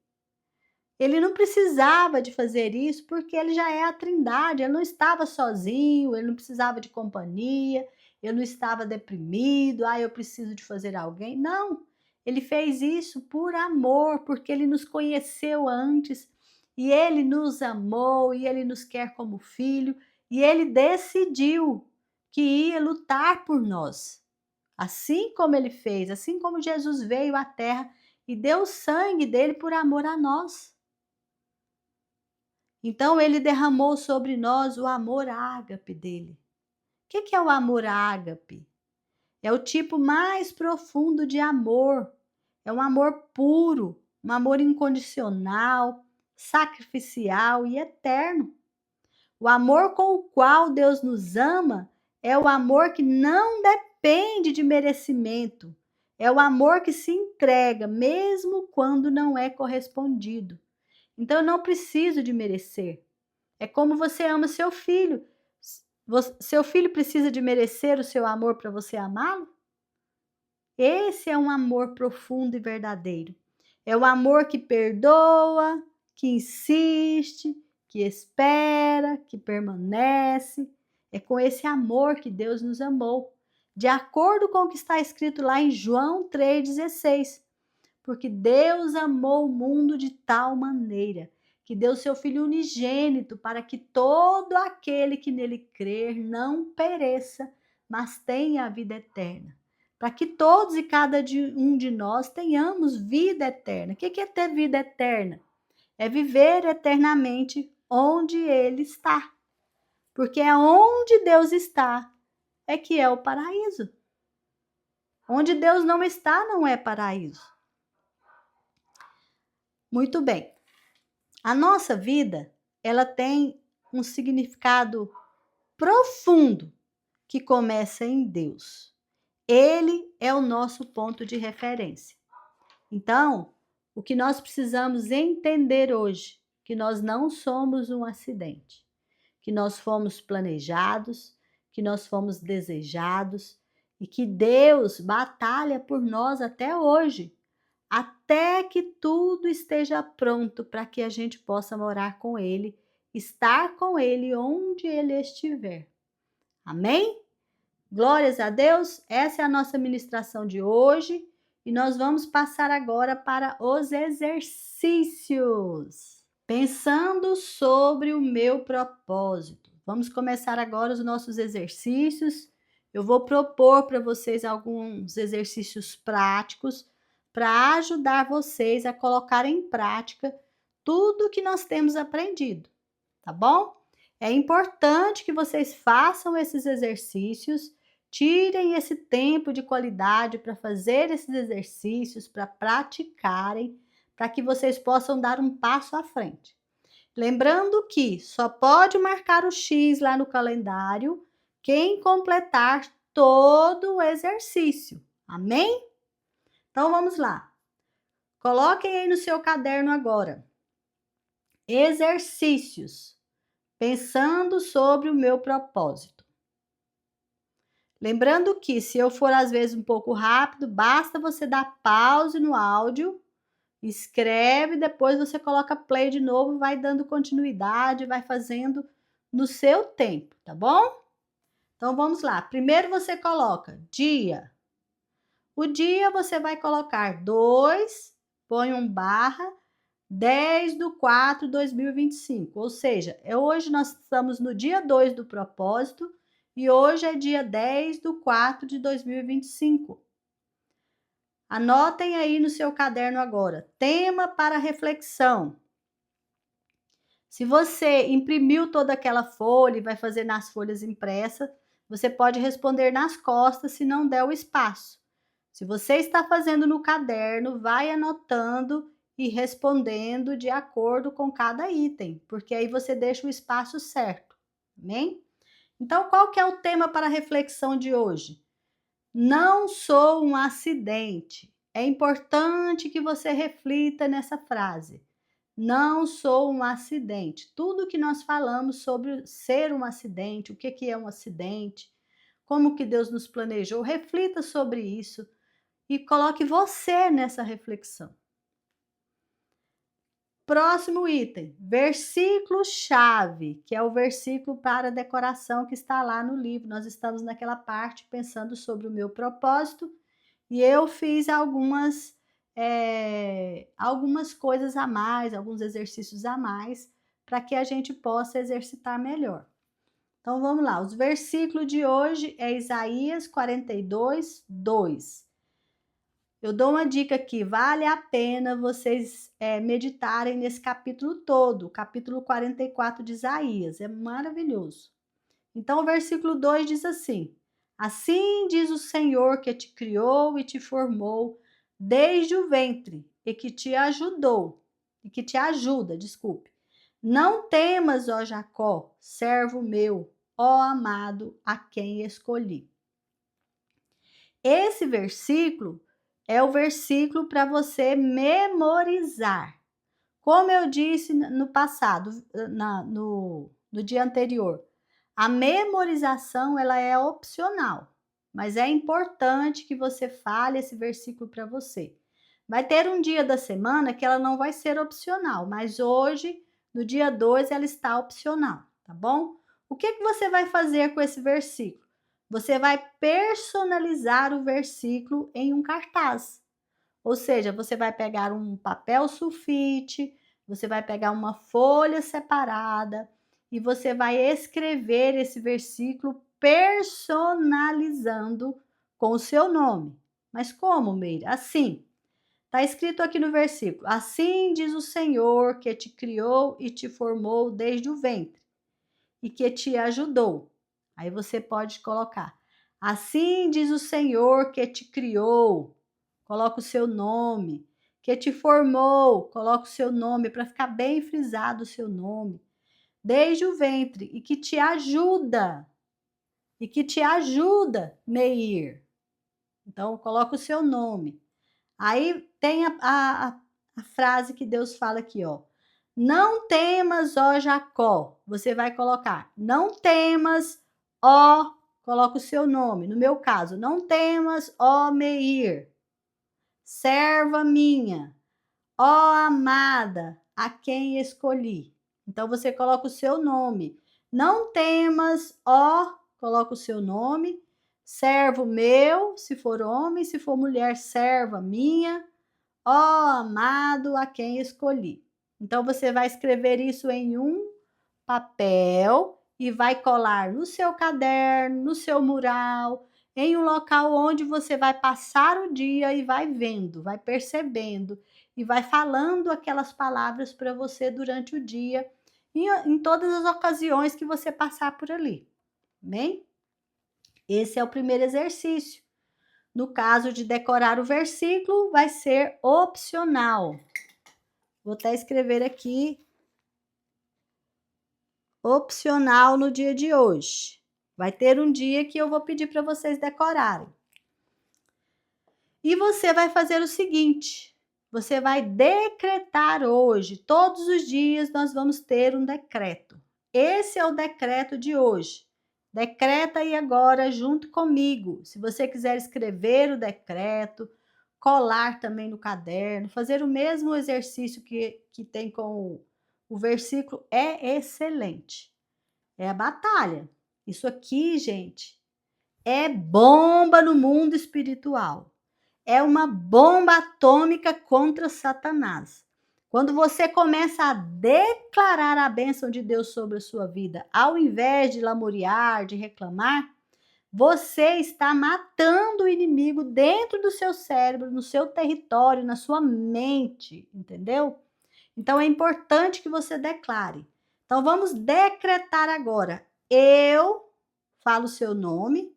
Ele não precisava de fazer isso porque ele já é a Trindade, ele não estava sozinho, ele não precisava de companhia, ele não estava deprimido, eu preciso de fazer alguém. Não, ele fez isso por amor, porque ele nos conheceu antes e ele nos amou e ele nos quer como filho e ele decidiu que ia lutar por nós. Assim como ele fez, assim como Jesus veio à terra e deu o sangue dele por amor a nós. Então ele derramou sobre nós o amor ágape dele. O que é o amor ágape? É o tipo mais profundo de amor. É um amor puro, um amor incondicional, sacrificial e eterno. O amor com o qual Deus nos ama é o amor que não depende de merecimento. É o amor que se entrega mesmo quando não é correspondido. Então eu não preciso de merecer. É como você ama seu filho. Seu filho precisa de merecer o seu amor para você amá-lo? Esse é um amor profundo e verdadeiro. É o amor que perdoa, que insiste, que espera, que permanece. É com esse amor que Deus nos amou, de acordo com o que está escrito lá em João 3,16. Porque Deus amou o mundo de tal maneira que deu seu Filho unigênito para que todo aquele que nele crer não pereça, mas tenha a vida eterna. Para que todos e cada um de nós tenhamos vida eterna. O que é ter vida eterna? É viver eternamente onde Ele está. Porque é onde Deus está, é que é o paraíso. Onde Deus não está, não é paraíso. Muito bem. A nossa vida, ela tem um significado profundo que começa em Deus. Ele é o nosso ponto de referência. Então, o que nós precisamos entender hoje, que nós não somos um acidente, que nós fomos planejados, que nós fomos desejados e que Deus batalha por nós até hoje, até que tudo esteja pronto para que a gente possa morar com Ele, estar com Ele onde Ele estiver. Amém? Glórias a Deus, essa é a nossa ministração de hoje e nós vamos passar agora para os exercícios. Pensando sobre o meu propósito. Vamos começar agora os nossos exercícios. Eu vou propor para vocês alguns exercícios práticos para ajudar vocês a colocar em prática tudo que nós temos aprendido, tá bom? É importante que vocês façam esses exercícios, tirem esse tempo de qualidade para fazer esses exercícios, para praticarem, para que vocês possam dar um passo à frente. Lembrando que só pode marcar o X lá no calendário quem completar todo o exercício. Amém? Então vamos lá. Coloquem aí no seu caderno agora. Exercícios. Pensando sobre o meu propósito. Lembrando que se eu for às vezes um pouco rápido, basta você dar pause no áudio, escreve, depois você coloca play de novo, vai dando continuidade, vai fazendo no seu tempo, tá bom? Então vamos lá. Primeiro você coloca dia. O dia você vai colocar 2, põe um barra, 10/4/2025. Ou seja, hoje nós estamos no dia 2 do propósito e hoje é dia 10/4/2025. Anotem aí no seu caderno agora. Tema para reflexão. Se você imprimiu toda aquela folha e vai fazer nas folhas impressas, você pode responder nas costas se não der o espaço. Se você está fazendo no caderno, vai anotando e respondendo de acordo com cada item, porque aí você deixa o espaço certo, amém? Então, qual que é o tema para a reflexão de hoje? Não sou um acidente. É importante que você reflita nessa frase. Não sou um acidente. Tudo que nós falamos sobre ser um acidente, o que é um acidente, como que Deus nos planejou, reflita sobre isso e coloque você nessa reflexão. Próximo item, versículo-chave, que é o versículo para decoração que está lá no livro. Nós estamos naquela parte pensando sobre o meu propósito e eu fiz algumas coisas a mais, alguns exercícios a mais, para que a gente possa exercitar melhor. Então vamos lá, os versículos de hoje é Isaías 42:2. Eu dou uma dica aqui, vale a pena vocês meditarem nesse capítulo todo, o capítulo 44 de Isaías, é maravilhoso. Então o versículo 2 diz assim: Assim diz o Senhor que te criou e te formou desde o ventre e que te ajudou, e que te ajuda, desculpe. Não temas, ó Jacó, servo meu, ó amado, a quem escolhi. Esse versículo é o versículo para você memorizar. Como eu disse no passado, no dia anterior, a memorização ela é opcional, mas é importante que você fale esse versículo para você. Vai ter um dia da semana que ela não vai ser opcional, mas hoje, no dia 2, ela está opcional, tá bom? O que você vai fazer com esse versículo? Você vai personalizar o versículo em um cartaz. Ou seja, você vai pegar um papel sulfite, você vai pegar uma folha separada e você vai escrever esse versículo personalizando com o seu nome. Mas como, Meire? Assim, está escrito aqui no versículo: Assim diz o Senhor que te criou e te formou desde o ventre e que te ajudou. Aí você pode colocar: Assim diz o Senhor que te criou. Coloca o seu nome, que te formou, coloca o seu nome para ficar bem frisado o seu nome, desde o ventre e que te ajuda, Meir. Então, coloca o seu nome. Aí tem a frase que Deus fala aqui, ó. Não temas, ó Jacó. Você vai colocar, não temas, ó, coloca o seu nome. No meu caso, não temas, ó Meir, serva minha, ó amada, a quem escolhi. Então você coloca o seu nome. Não temas, ó, coloca o seu nome. Servo meu, se for homem, se for mulher, serva minha, ó amado, a quem escolhi. Então você vai escrever isso em um papel e vai colar no seu caderno, no seu mural, em um local onde você vai passar o dia e vai vendo, vai percebendo e vai falando aquelas palavras para você durante o dia, em todas as ocasiões que você passar por ali. Bem? Esse é o primeiro exercício. No caso de decorar o versículo, vai ser opcional. Vou até escrever aqui opcional no dia de hoje. Vai ter um dia que eu vou pedir para vocês decorarem. E você vai fazer o seguinte: você vai decretar hoje. Todos os dias nós vamos ter um decreto. Esse é o decreto de hoje. Decreta aí agora junto comigo. Se você quiser escrever o decreto, colar também no caderno, fazer o mesmo exercício que tem com o versículo, é excelente. É a batalha. Isso aqui, gente, é bomba no mundo espiritual. É uma bomba atômica contra Satanás. Quando você começa a declarar a bênção de Deus sobre a sua vida, ao invés de lamuriar, de reclamar, você está matando o inimigo dentro do seu cérebro, no seu território, na sua mente, entendeu? Então é importante que você declare. Então vamos decretar agora. Eu falo o seu nome.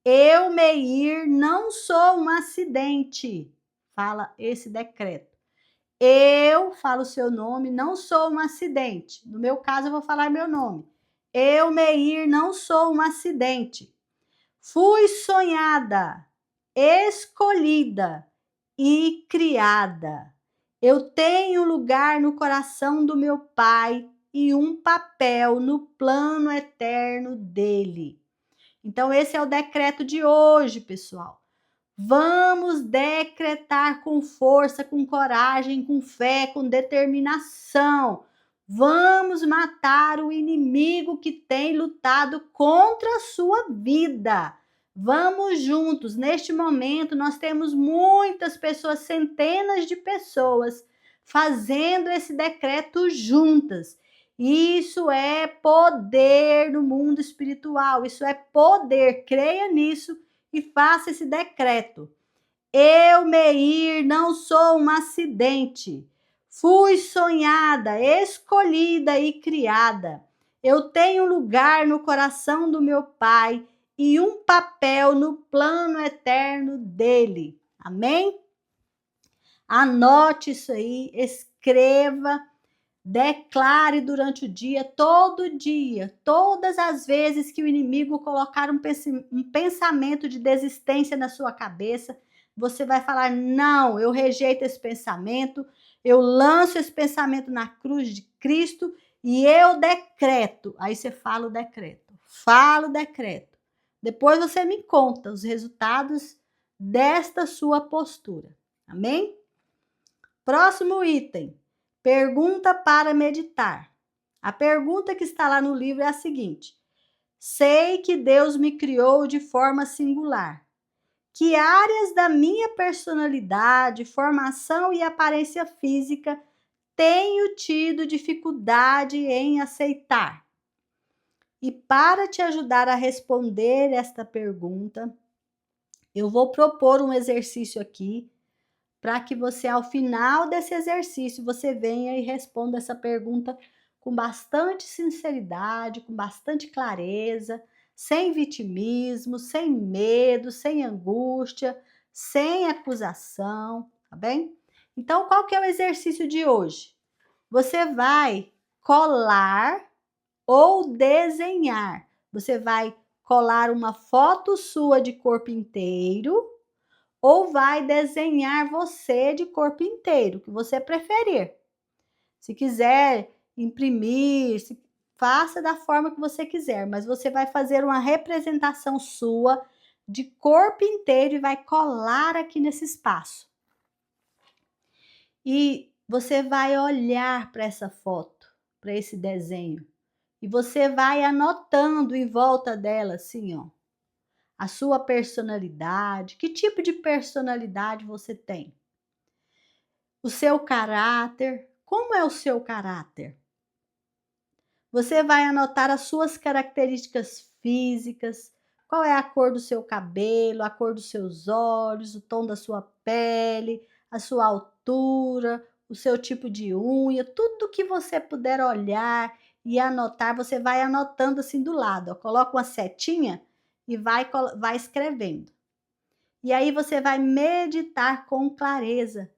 Eu, Meir, não sou um acidente. Fala esse decreto. Eu falo o seu nome, não sou um acidente. No meu caso, eu vou falar meu nome. Eu, Meir, não sou um acidente. Fui sonhada, escolhida e criada. Eu tenho lugar no coração do meu Pai e um papel no plano eterno dele. Então, esse é o decreto de hoje, pessoal. Vamos decretar com força, com coragem, com fé, com determinação. Vamos matar o inimigo que tem lutado contra a sua vida. Vamos juntos. Neste momento, nós temos muitas pessoas, centenas de pessoas, fazendo esse decreto juntas. Isso é poder no mundo espiritual. Isso é poder. Creia nisso e faça esse decreto. Eu, Meir, não sou um acidente. Fui sonhada, escolhida e criada. Eu tenho lugar no coração do meu Pai e um papel no plano eterno dele. Amém? Anote isso aí, escreva, declare durante o dia, todas as vezes que o inimigo colocar um pensamento de desistência na sua cabeça, você vai falar: não, eu rejeito esse pensamento, eu lanço esse pensamento na cruz de Cristo e eu decreto. Aí você fala o decreto, Depois você me conta os resultados desta sua postura. Amém? Próximo item. Pergunta para meditar. A pergunta que está lá no livro é a seguinte: sei que Deus me criou de forma singular. Que áreas da minha personalidade, formação e aparência física tenho tido dificuldade em aceitar? E para te ajudar a responder esta pergunta, eu vou propor um exercício aqui para que você, ao final desse exercício, você venha e responda essa pergunta com bastante sinceridade, com bastante clareza, sem vitimismo, sem medo, sem angústia, sem acusação, tá bem? Então, qual que é o exercício de hoje? Você vai colar ou desenhar. Você vai colar uma foto sua de corpo inteiro ou vai desenhar você de corpo inteiro, o que você preferir. Se quiser imprimir, faça da forma que você quiser, mas você vai fazer uma representação sua de corpo inteiro e vai colar aqui nesse espaço. E você vai olhar para essa foto, para esse desenho, e você vai anotando em volta dela assim, ó, a sua personalidade, que tipo de personalidade você tem? O seu caráter, como é o seu caráter? Você vai anotar as suas características físicas, qual é a cor do seu cabelo, a cor dos seus olhos, o tom da sua pele, a sua altura, o seu tipo de unha, tudo que você puder olhar e anotar, você vai anotando assim do lado, ó. Coloca uma setinha e vai escrevendo. E aí você vai meditar com clareza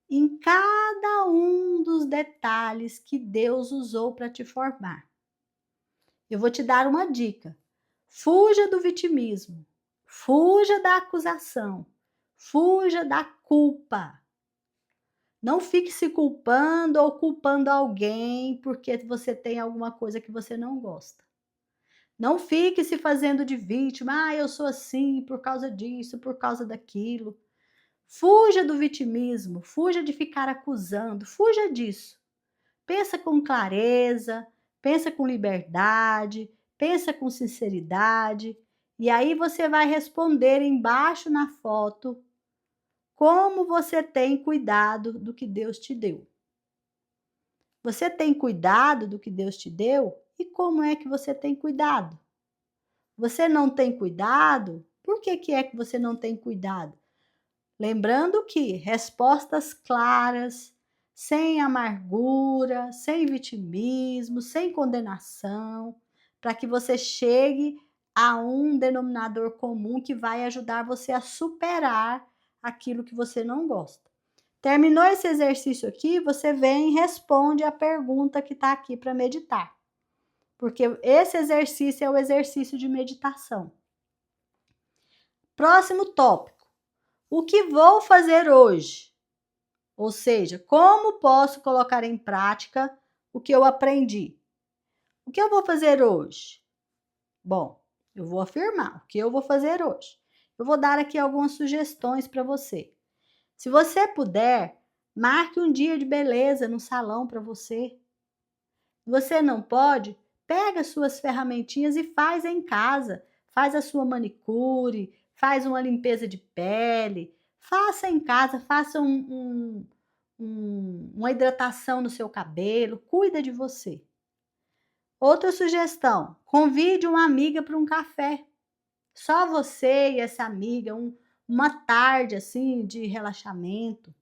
em cada um dos detalhes que Deus usou para te formar. Eu vou te dar uma dica. Fuja do vitimismo, fuja da acusação, fuja da culpa. Não fique se culpando ou culpando alguém porque você tem alguma coisa que você não gosta. Não fique se fazendo de vítima. Ah, eu sou assim por causa disso, por causa daquilo. Fuja do vitimismo, fuja de ficar acusando, fuja disso. Pensa com clareza, pensa com liberdade, pensa com sinceridade, e aí você vai responder embaixo na foto como você tem cuidado do que Deus te deu. Você tem cuidado do que Deus te deu? E como é que você tem cuidado? Você não tem cuidado? Por que é que você não tem cuidado? Lembrando que respostas claras, sem amargura, sem vitimismo, sem condenação, para que você chegue a um denominador comum que vai ajudar você a superar aquilo que você não gosta. Terminou esse exercício aqui, você vem e responde a pergunta que está aqui para meditar. Porque esse exercício é o exercício de meditação. Próximo tópico. O que vou fazer hoje? Ou seja, como posso colocar em prática o que eu aprendi? O que eu vou fazer hoje? Bom, eu vou afirmar o que eu vou fazer hoje. Eu vou dar aqui algumas sugestões para você. Se você puder, marque um dia de beleza no salão para você. Você não pode? Pega suas ferramentinhas e faz em casa. Faz a sua manicure, faz uma limpeza de pele, faça em casa, faça uma hidratação no seu cabelo, cuida de você. Outra sugestão, convide uma amiga para um café. Só você e essa amiga, uma tarde assim de relaxamento.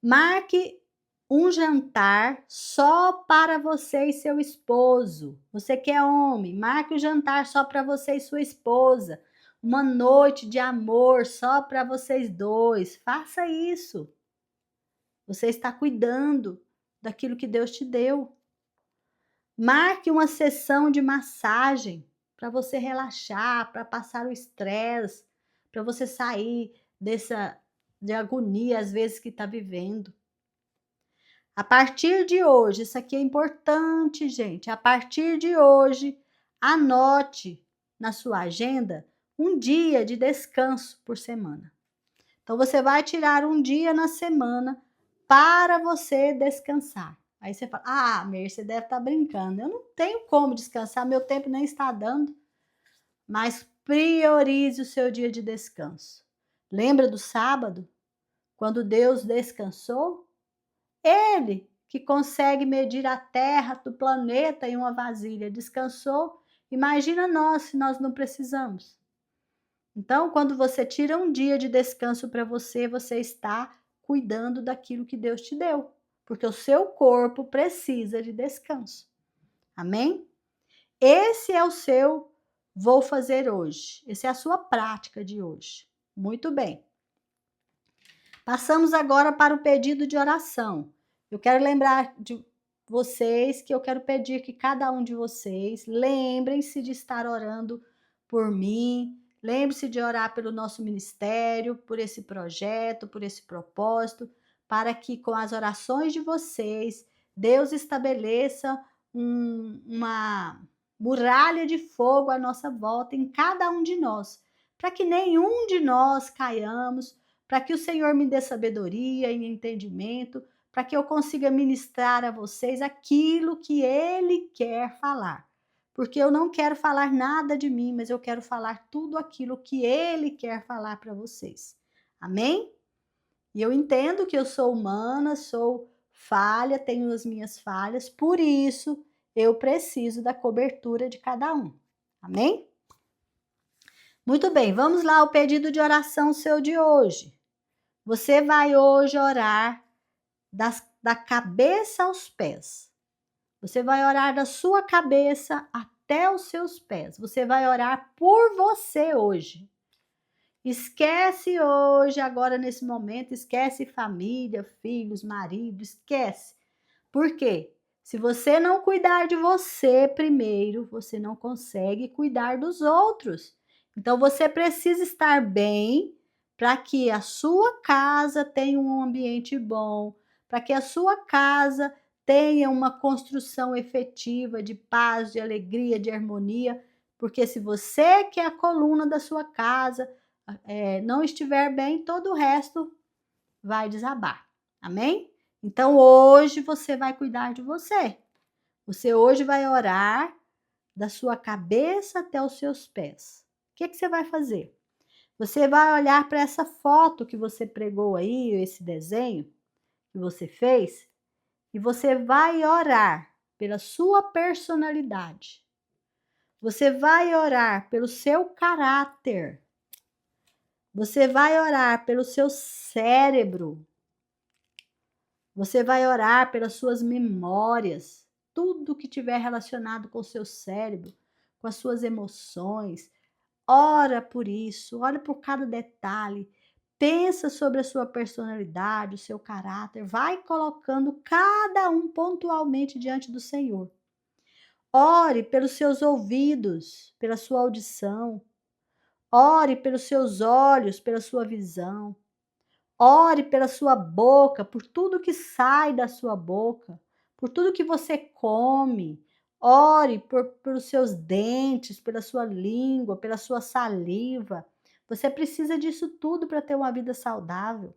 Marque um jantar só para você e seu esposo. Você que é homem, marque o jantar só para você e sua esposa. Uma noite de amor só para vocês dois. Faça isso. Você está cuidando daquilo que Deus te deu. Marque uma sessão de massagem para você relaxar, para passar o estresse, para você sair de agonia às vezes que está vivendo. A partir de hoje, isso aqui é importante, gente. A partir de hoje, anote na sua agenda um dia de descanso por semana. Então, você vai tirar um dia na semana para você descansar. Aí você fala, ah, Mer, você deve estar brincando. Eu não tenho como descansar, meu tempo nem está dando. Mas priorize o seu dia de descanso. Lembra do sábado? Quando Deus descansou? Ele, que consegue medir a terra do planeta em uma vasilha, descansou. Imagina nós, se nós não precisamos. Então, quando você tira um dia de descanso para você, você está cuidando daquilo que Deus te deu, porque o seu corpo precisa de descanso. Amém? Esse é o seu vou fazer hoje. Essa é a sua prática de hoje. Muito bem. Passamos agora para o pedido de oração. Eu quero lembrar de vocês que eu quero pedir que cada um de vocês lembrem-se de estar orando por mim, lembre-se de orar pelo nosso ministério, por esse projeto, por esse propósito, para que com as orações de vocês, Deus estabeleça uma muralha de fogo à nossa volta em cada um de nós, para que nenhum de nós caiamos, para que o Senhor me dê sabedoria e entendimento, para que eu consiga ministrar a vocês aquilo que Ele quer falar. Porque eu não quero falar nada de mim, mas eu quero falar tudo aquilo que Ele quer falar para vocês. Amém? E eu entendo que eu sou humana, sou falha, tenho as minhas falhas, por isso eu preciso da cobertura de cada um. Amém? Muito bem, vamos lá ao pedido de oração seu de hoje. Você vai hoje orar da cabeça aos pés. Você vai orar da sua cabeça até os seus pés. Você vai orar por você hoje. Esquece hoje, agora nesse momento, esquece família, filhos, marido, esquece. Por quê? Se você não cuidar de você primeiro, você não consegue cuidar dos outros. Então você precisa estar bem para que a sua casa tenha um ambiente bom, para que a sua casa tenha uma construção efetiva de paz, de alegria, de harmonia, porque se você, que é a coluna da sua casa, não estiver bem, todo o resto vai desabar. Amém? Então hoje você vai cuidar de você. Você hoje vai orar da sua cabeça até os seus pés. O que você vai fazer? Você vai olhar para essa foto que você pregou aí, esse desenho que você fez, e você vai orar pela sua personalidade. Você vai orar pelo seu caráter. Você vai orar pelo seu cérebro. Você vai orar pelas suas memórias, tudo que tiver relacionado com o seu cérebro, com as suas emoções. Ora por isso, ora por cada detalhe. Pensa sobre a sua personalidade, o seu caráter. Vai colocando cada um pontualmente diante do Senhor. Ore pelos seus ouvidos, pela sua audição. Ore pelos seus olhos, pela sua visão. Ore pela sua boca, por tudo que sai da sua boca, por tudo que você come. Ore pelos seus dentes, pela sua língua, pela sua saliva. Você precisa disso tudo para ter uma vida saudável.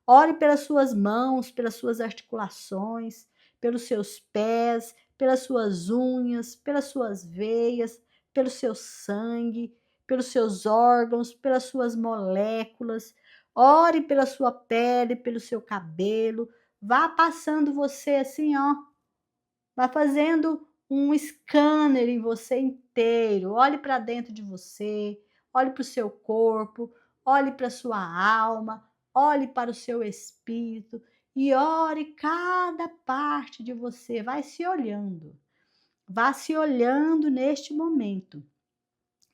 Ore pelas suas mãos, pelas suas articulações, pelos seus pés, pelas suas unhas, pelas suas veias, pelo seu sangue, pelos seus órgãos, pelas suas moléculas. Ore pela sua pele, pelo seu cabelo. Vá passando você assim, ó. Vá fazendo um scanner em você inteiro. Olhe para dentro de você, olhe para o seu corpo, olhe para a sua alma, olhe para o seu espírito e ore cada parte de você. Vai se olhando. Vá se olhando neste momento.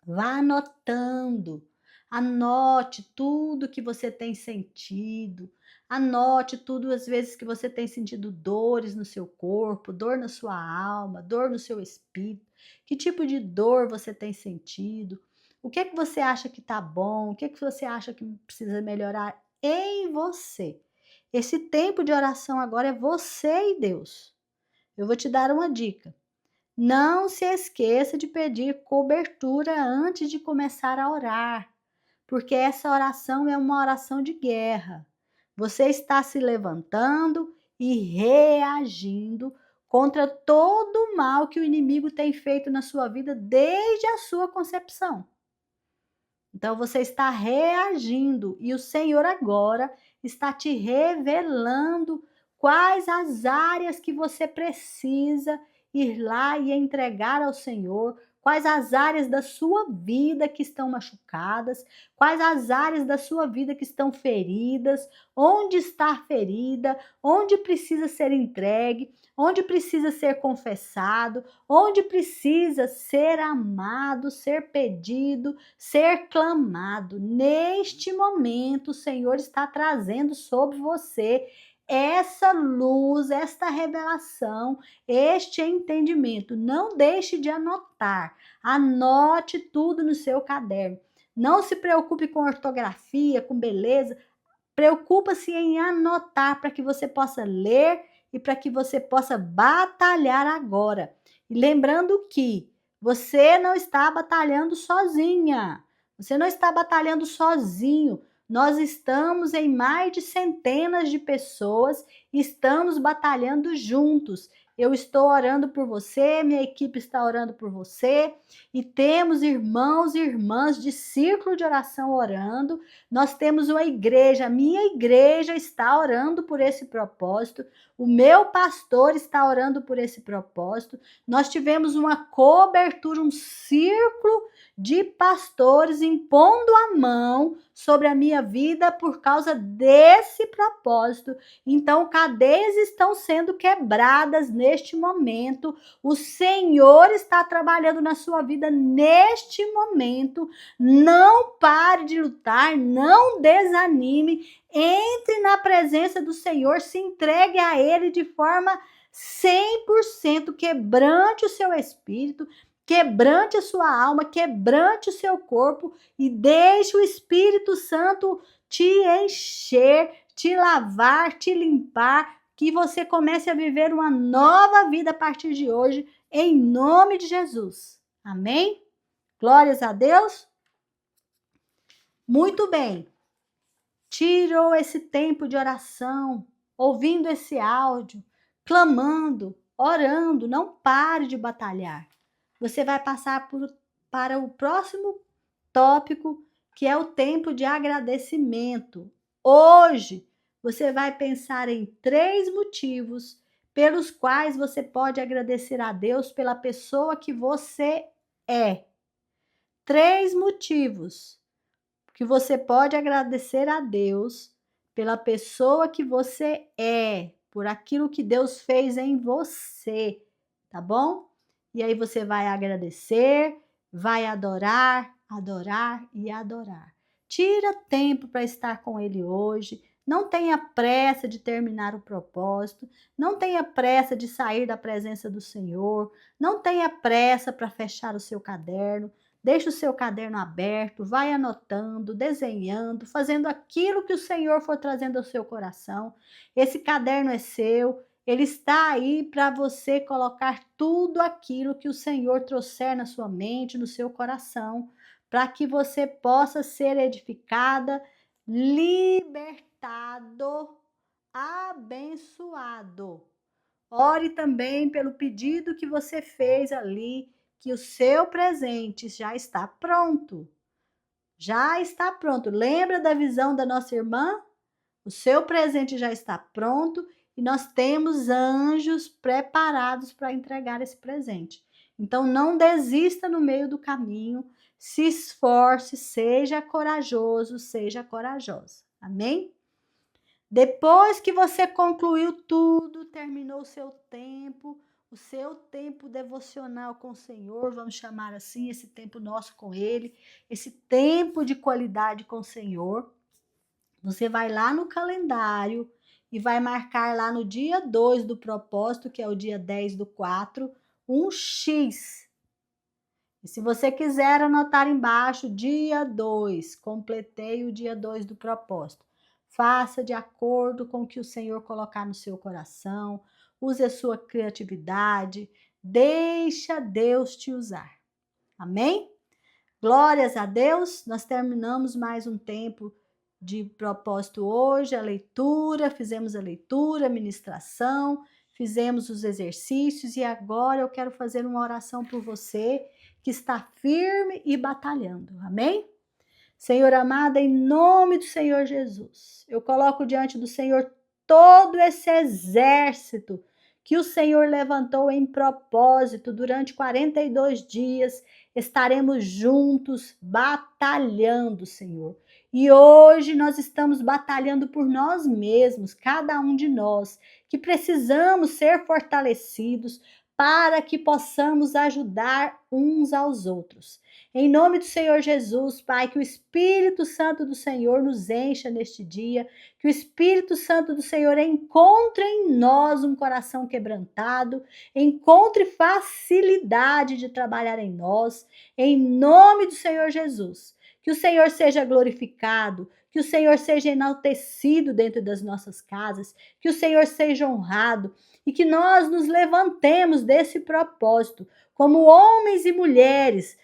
Vá anotando. Anote tudo que você tem sentido. Anote tudo as vezes que você tem sentido dores no seu corpo, dor na sua alma, dor no seu espírito. Que tipo de dor você tem sentido? O que é que você acha que tá bom? O que é que você acha que precisa melhorar em você? Esse tempo de oração agora é você e Deus. Eu vou te dar uma dica. Não se esqueça de pedir cobertura antes de começar a orar, porque essa oração é uma oração de guerra. Você está se levantando e reagindo contra todo o mal que o inimigo tem feito na sua vida desde a sua concepção. Então você está reagindo e o Senhor agora está te revelando quais as áreas que você precisa ir lá e entregar ao Senhor, quais as áreas da sua vida que estão machucadas, quais as áreas da sua vida que estão feridas, onde está ferida, onde precisa ser entregue, onde precisa ser confessado, onde precisa ser amado, ser pedido, ser clamado. Neste momento, o Senhor está trazendo sobre você essa luz, esta revelação, este entendimento. Não deixe de anotar. Anote tudo no seu caderno. Não se preocupe com ortografia, com beleza. Preocupa-se em anotar para que você possa ler e para que você possa batalhar agora. E lembrando que você não está batalhando sozinha. Você não está batalhando sozinho. Nós estamos em mais de centenas de pessoas e estamos batalhando juntos. Eu estou orando por você, minha equipe está orando por você e temos irmãos e irmãs de círculo de oração orando. Nós temos uma igreja, a minha igreja está orando por esse propósito, o meu pastor está orando por esse propósito. Nós tivemos uma cobertura, um círculo de pastores impondo a mão sobre a minha vida por causa desse propósito. Então, cadeias estão sendo quebradas neste momento. O Senhor está trabalhando na sua vida neste momento. Não pare de lutar, não desanime. Entre na presença do Senhor, se entregue a Ele de forma 100%, quebrante o seu espírito, quebrante a sua alma, quebrante o seu corpo e deixe o Espírito Santo te encher, te lavar, te limpar, que você comece a viver uma nova vida a partir de hoje, em nome de Jesus. Amém? Glórias a Deus. Muito bem. Tirou esse tempo de oração, ouvindo esse áudio, clamando, orando, não pare de batalhar. Você vai passar para o próximo tópico, que é o tempo de agradecimento. Hoje, você vai pensar em 3 motivos pelos quais você pode agradecer a Deus pela pessoa que você é. 3 motivos que você pode agradecer a Deus pela pessoa que você é, por aquilo que Deus fez em você, tá bom? E aí você vai agradecer, vai adorar, adorar e adorar. Tira tempo para estar com Ele hoje. Não tenha pressa de terminar o propósito. Não tenha pressa de sair da presença do Senhor. Não tenha pressa para fechar o seu caderno. Deixe o seu caderno aberto, vai anotando, desenhando, fazendo aquilo que o Senhor for trazendo ao seu coração. Esse caderno é seu, ele está aí para você colocar tudo aquilo que o Senhor trouxer na sua mente, no seu coração, para que você possa ser edificada, libertado, abençoado. Ore também pelo pedido que você fez ali, que o seu presente já está pronto. Já está pronto. Lembra da visão da nossa irmã? O seu presente já está pronto e nós temos anjos preparados para entregar esse presente. Então não desista no meio do caminho, se esforce, seja corajoso, seja corajosa. Amém? Depois que você concluiu tudo, terminou o seu tempo devocional com o Senhor, vamos chamar assim, esse tempo nosso com Ele, esse tempo de qualidade com o Senhor, você vai lá no calendário e vai marcar lá no dia 2 do propósito, que é o dia 10/4, um X. E se você quiser anotar embaixo, dia 2, completei o dia 2 do propósito. Faça de acordo com o que o Senhor colocar no seu coração, use a sua criatividade, deixa Deus te usar. Amém? Glórias a Deus, nós terminamos mais um tempo de propósito hoje, fizemos a leitura, a ministração, fizemos os exercícios e agora eu quero fazer uma oração por você que está firme e batalhando. Amém? Senhor amado, em nome do Senhor Jesus, eu coloco diante do Senhor todo esse exército que o Senhor levantou em propósito durante 42 dias. Estaremos juntos batalhando, Senhor. E hoje nós estamos batalhando por nós mesmos, cada um de nós, que precisamos ser fortalecidos para que possamos ajudar uns aos outros. Em nome do Senhor Jesus, Pai, que o Espírito Santo do Senhor nos encha neste dia, que o Espírito Santo do Senhor encontre em nós um coração quebrantado, encontre facilidade de trabalhar em nós, em nome do Senhor Jesus. Que o Senhor seja glorificado, que o Senhor seja enaltecido dentro das nossas casas, que o Senhor seja honrado e que nós nos levantemos desse propósito como homens e mulheres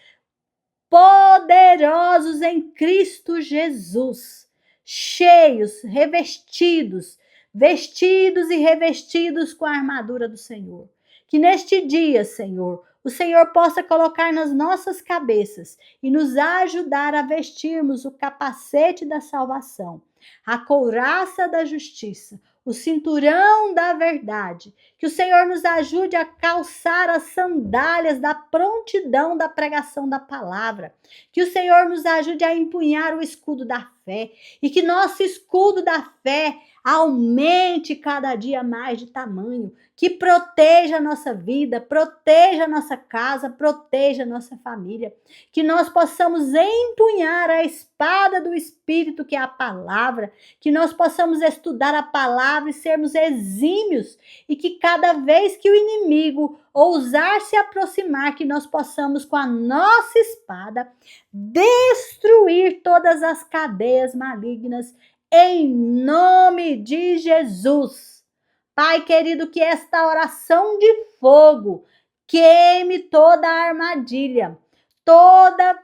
poderosos em Cristo Jesus, cheios, revestidos, vestidos e revestidos com a armadura do Senhor. Que neste dia, Senhor, o Senhor possa colocar nas nossas cabeças e nos ajudar a vestirmos o capacete da salvação, a couraça da justiça, o cinturão da verdade. Que o Senhor nos ajude a calçar as sandálias da prontidão da pregação da palavra. Que o Senhor nos ajude a empunhar o escudo da fé e que nosso escudo da fé aumente cada dia mais de tamanho, que proteja a nossa vida, proteja a nossa casa, proteja a nossa família, que nós possamos empunhar a espada do Espírito, que é a palavra, que nós possamos estudar a palavra e sermos exímios, e que cada vez que o inimigo ousar se aproximar, que nós possamos com a nossa espada destruir todas as cadeias malignas, em nome de Jesus. Pai querido, que esta oração de fogo queime toda a armadilha, toda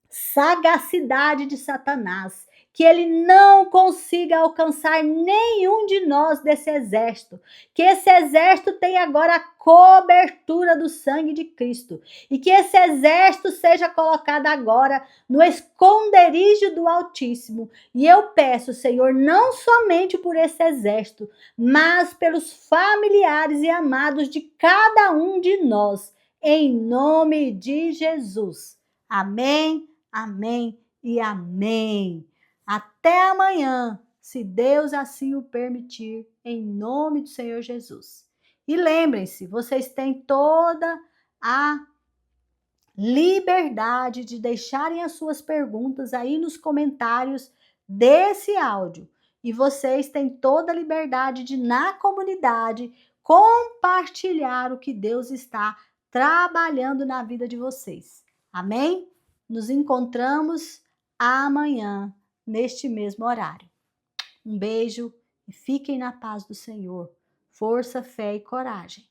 sagacidade de Satanás, que ele não consiga alcançar nenhum de nós desse exército, que esse exército tenha agora a cobertura do sangue de Cristo, e que esse exército seja colocado agora no esconderijo do Altíssimo. E eu peço, Senhor, não somente por esse exército, mas pelos familiares e amados de cada um de nós, em nome de Jesus. Amém, amém e amém. Até amanhã, se Deus assim o permitir, em nome do Senhor Jesus. E lembrem-se, vocês têm toda a liberdade de deixarem as suas perguntas aí nos comentários desse áudio. E vocês têm toda a liberdade de, na comunidade, compartilhar o que Deus está trabalhando na vida de vocês. Amém? Nos encontramos amanhã, neste mesmo horário. Um beijo e fiquem na paz do Senhor. Força, fé e coragem.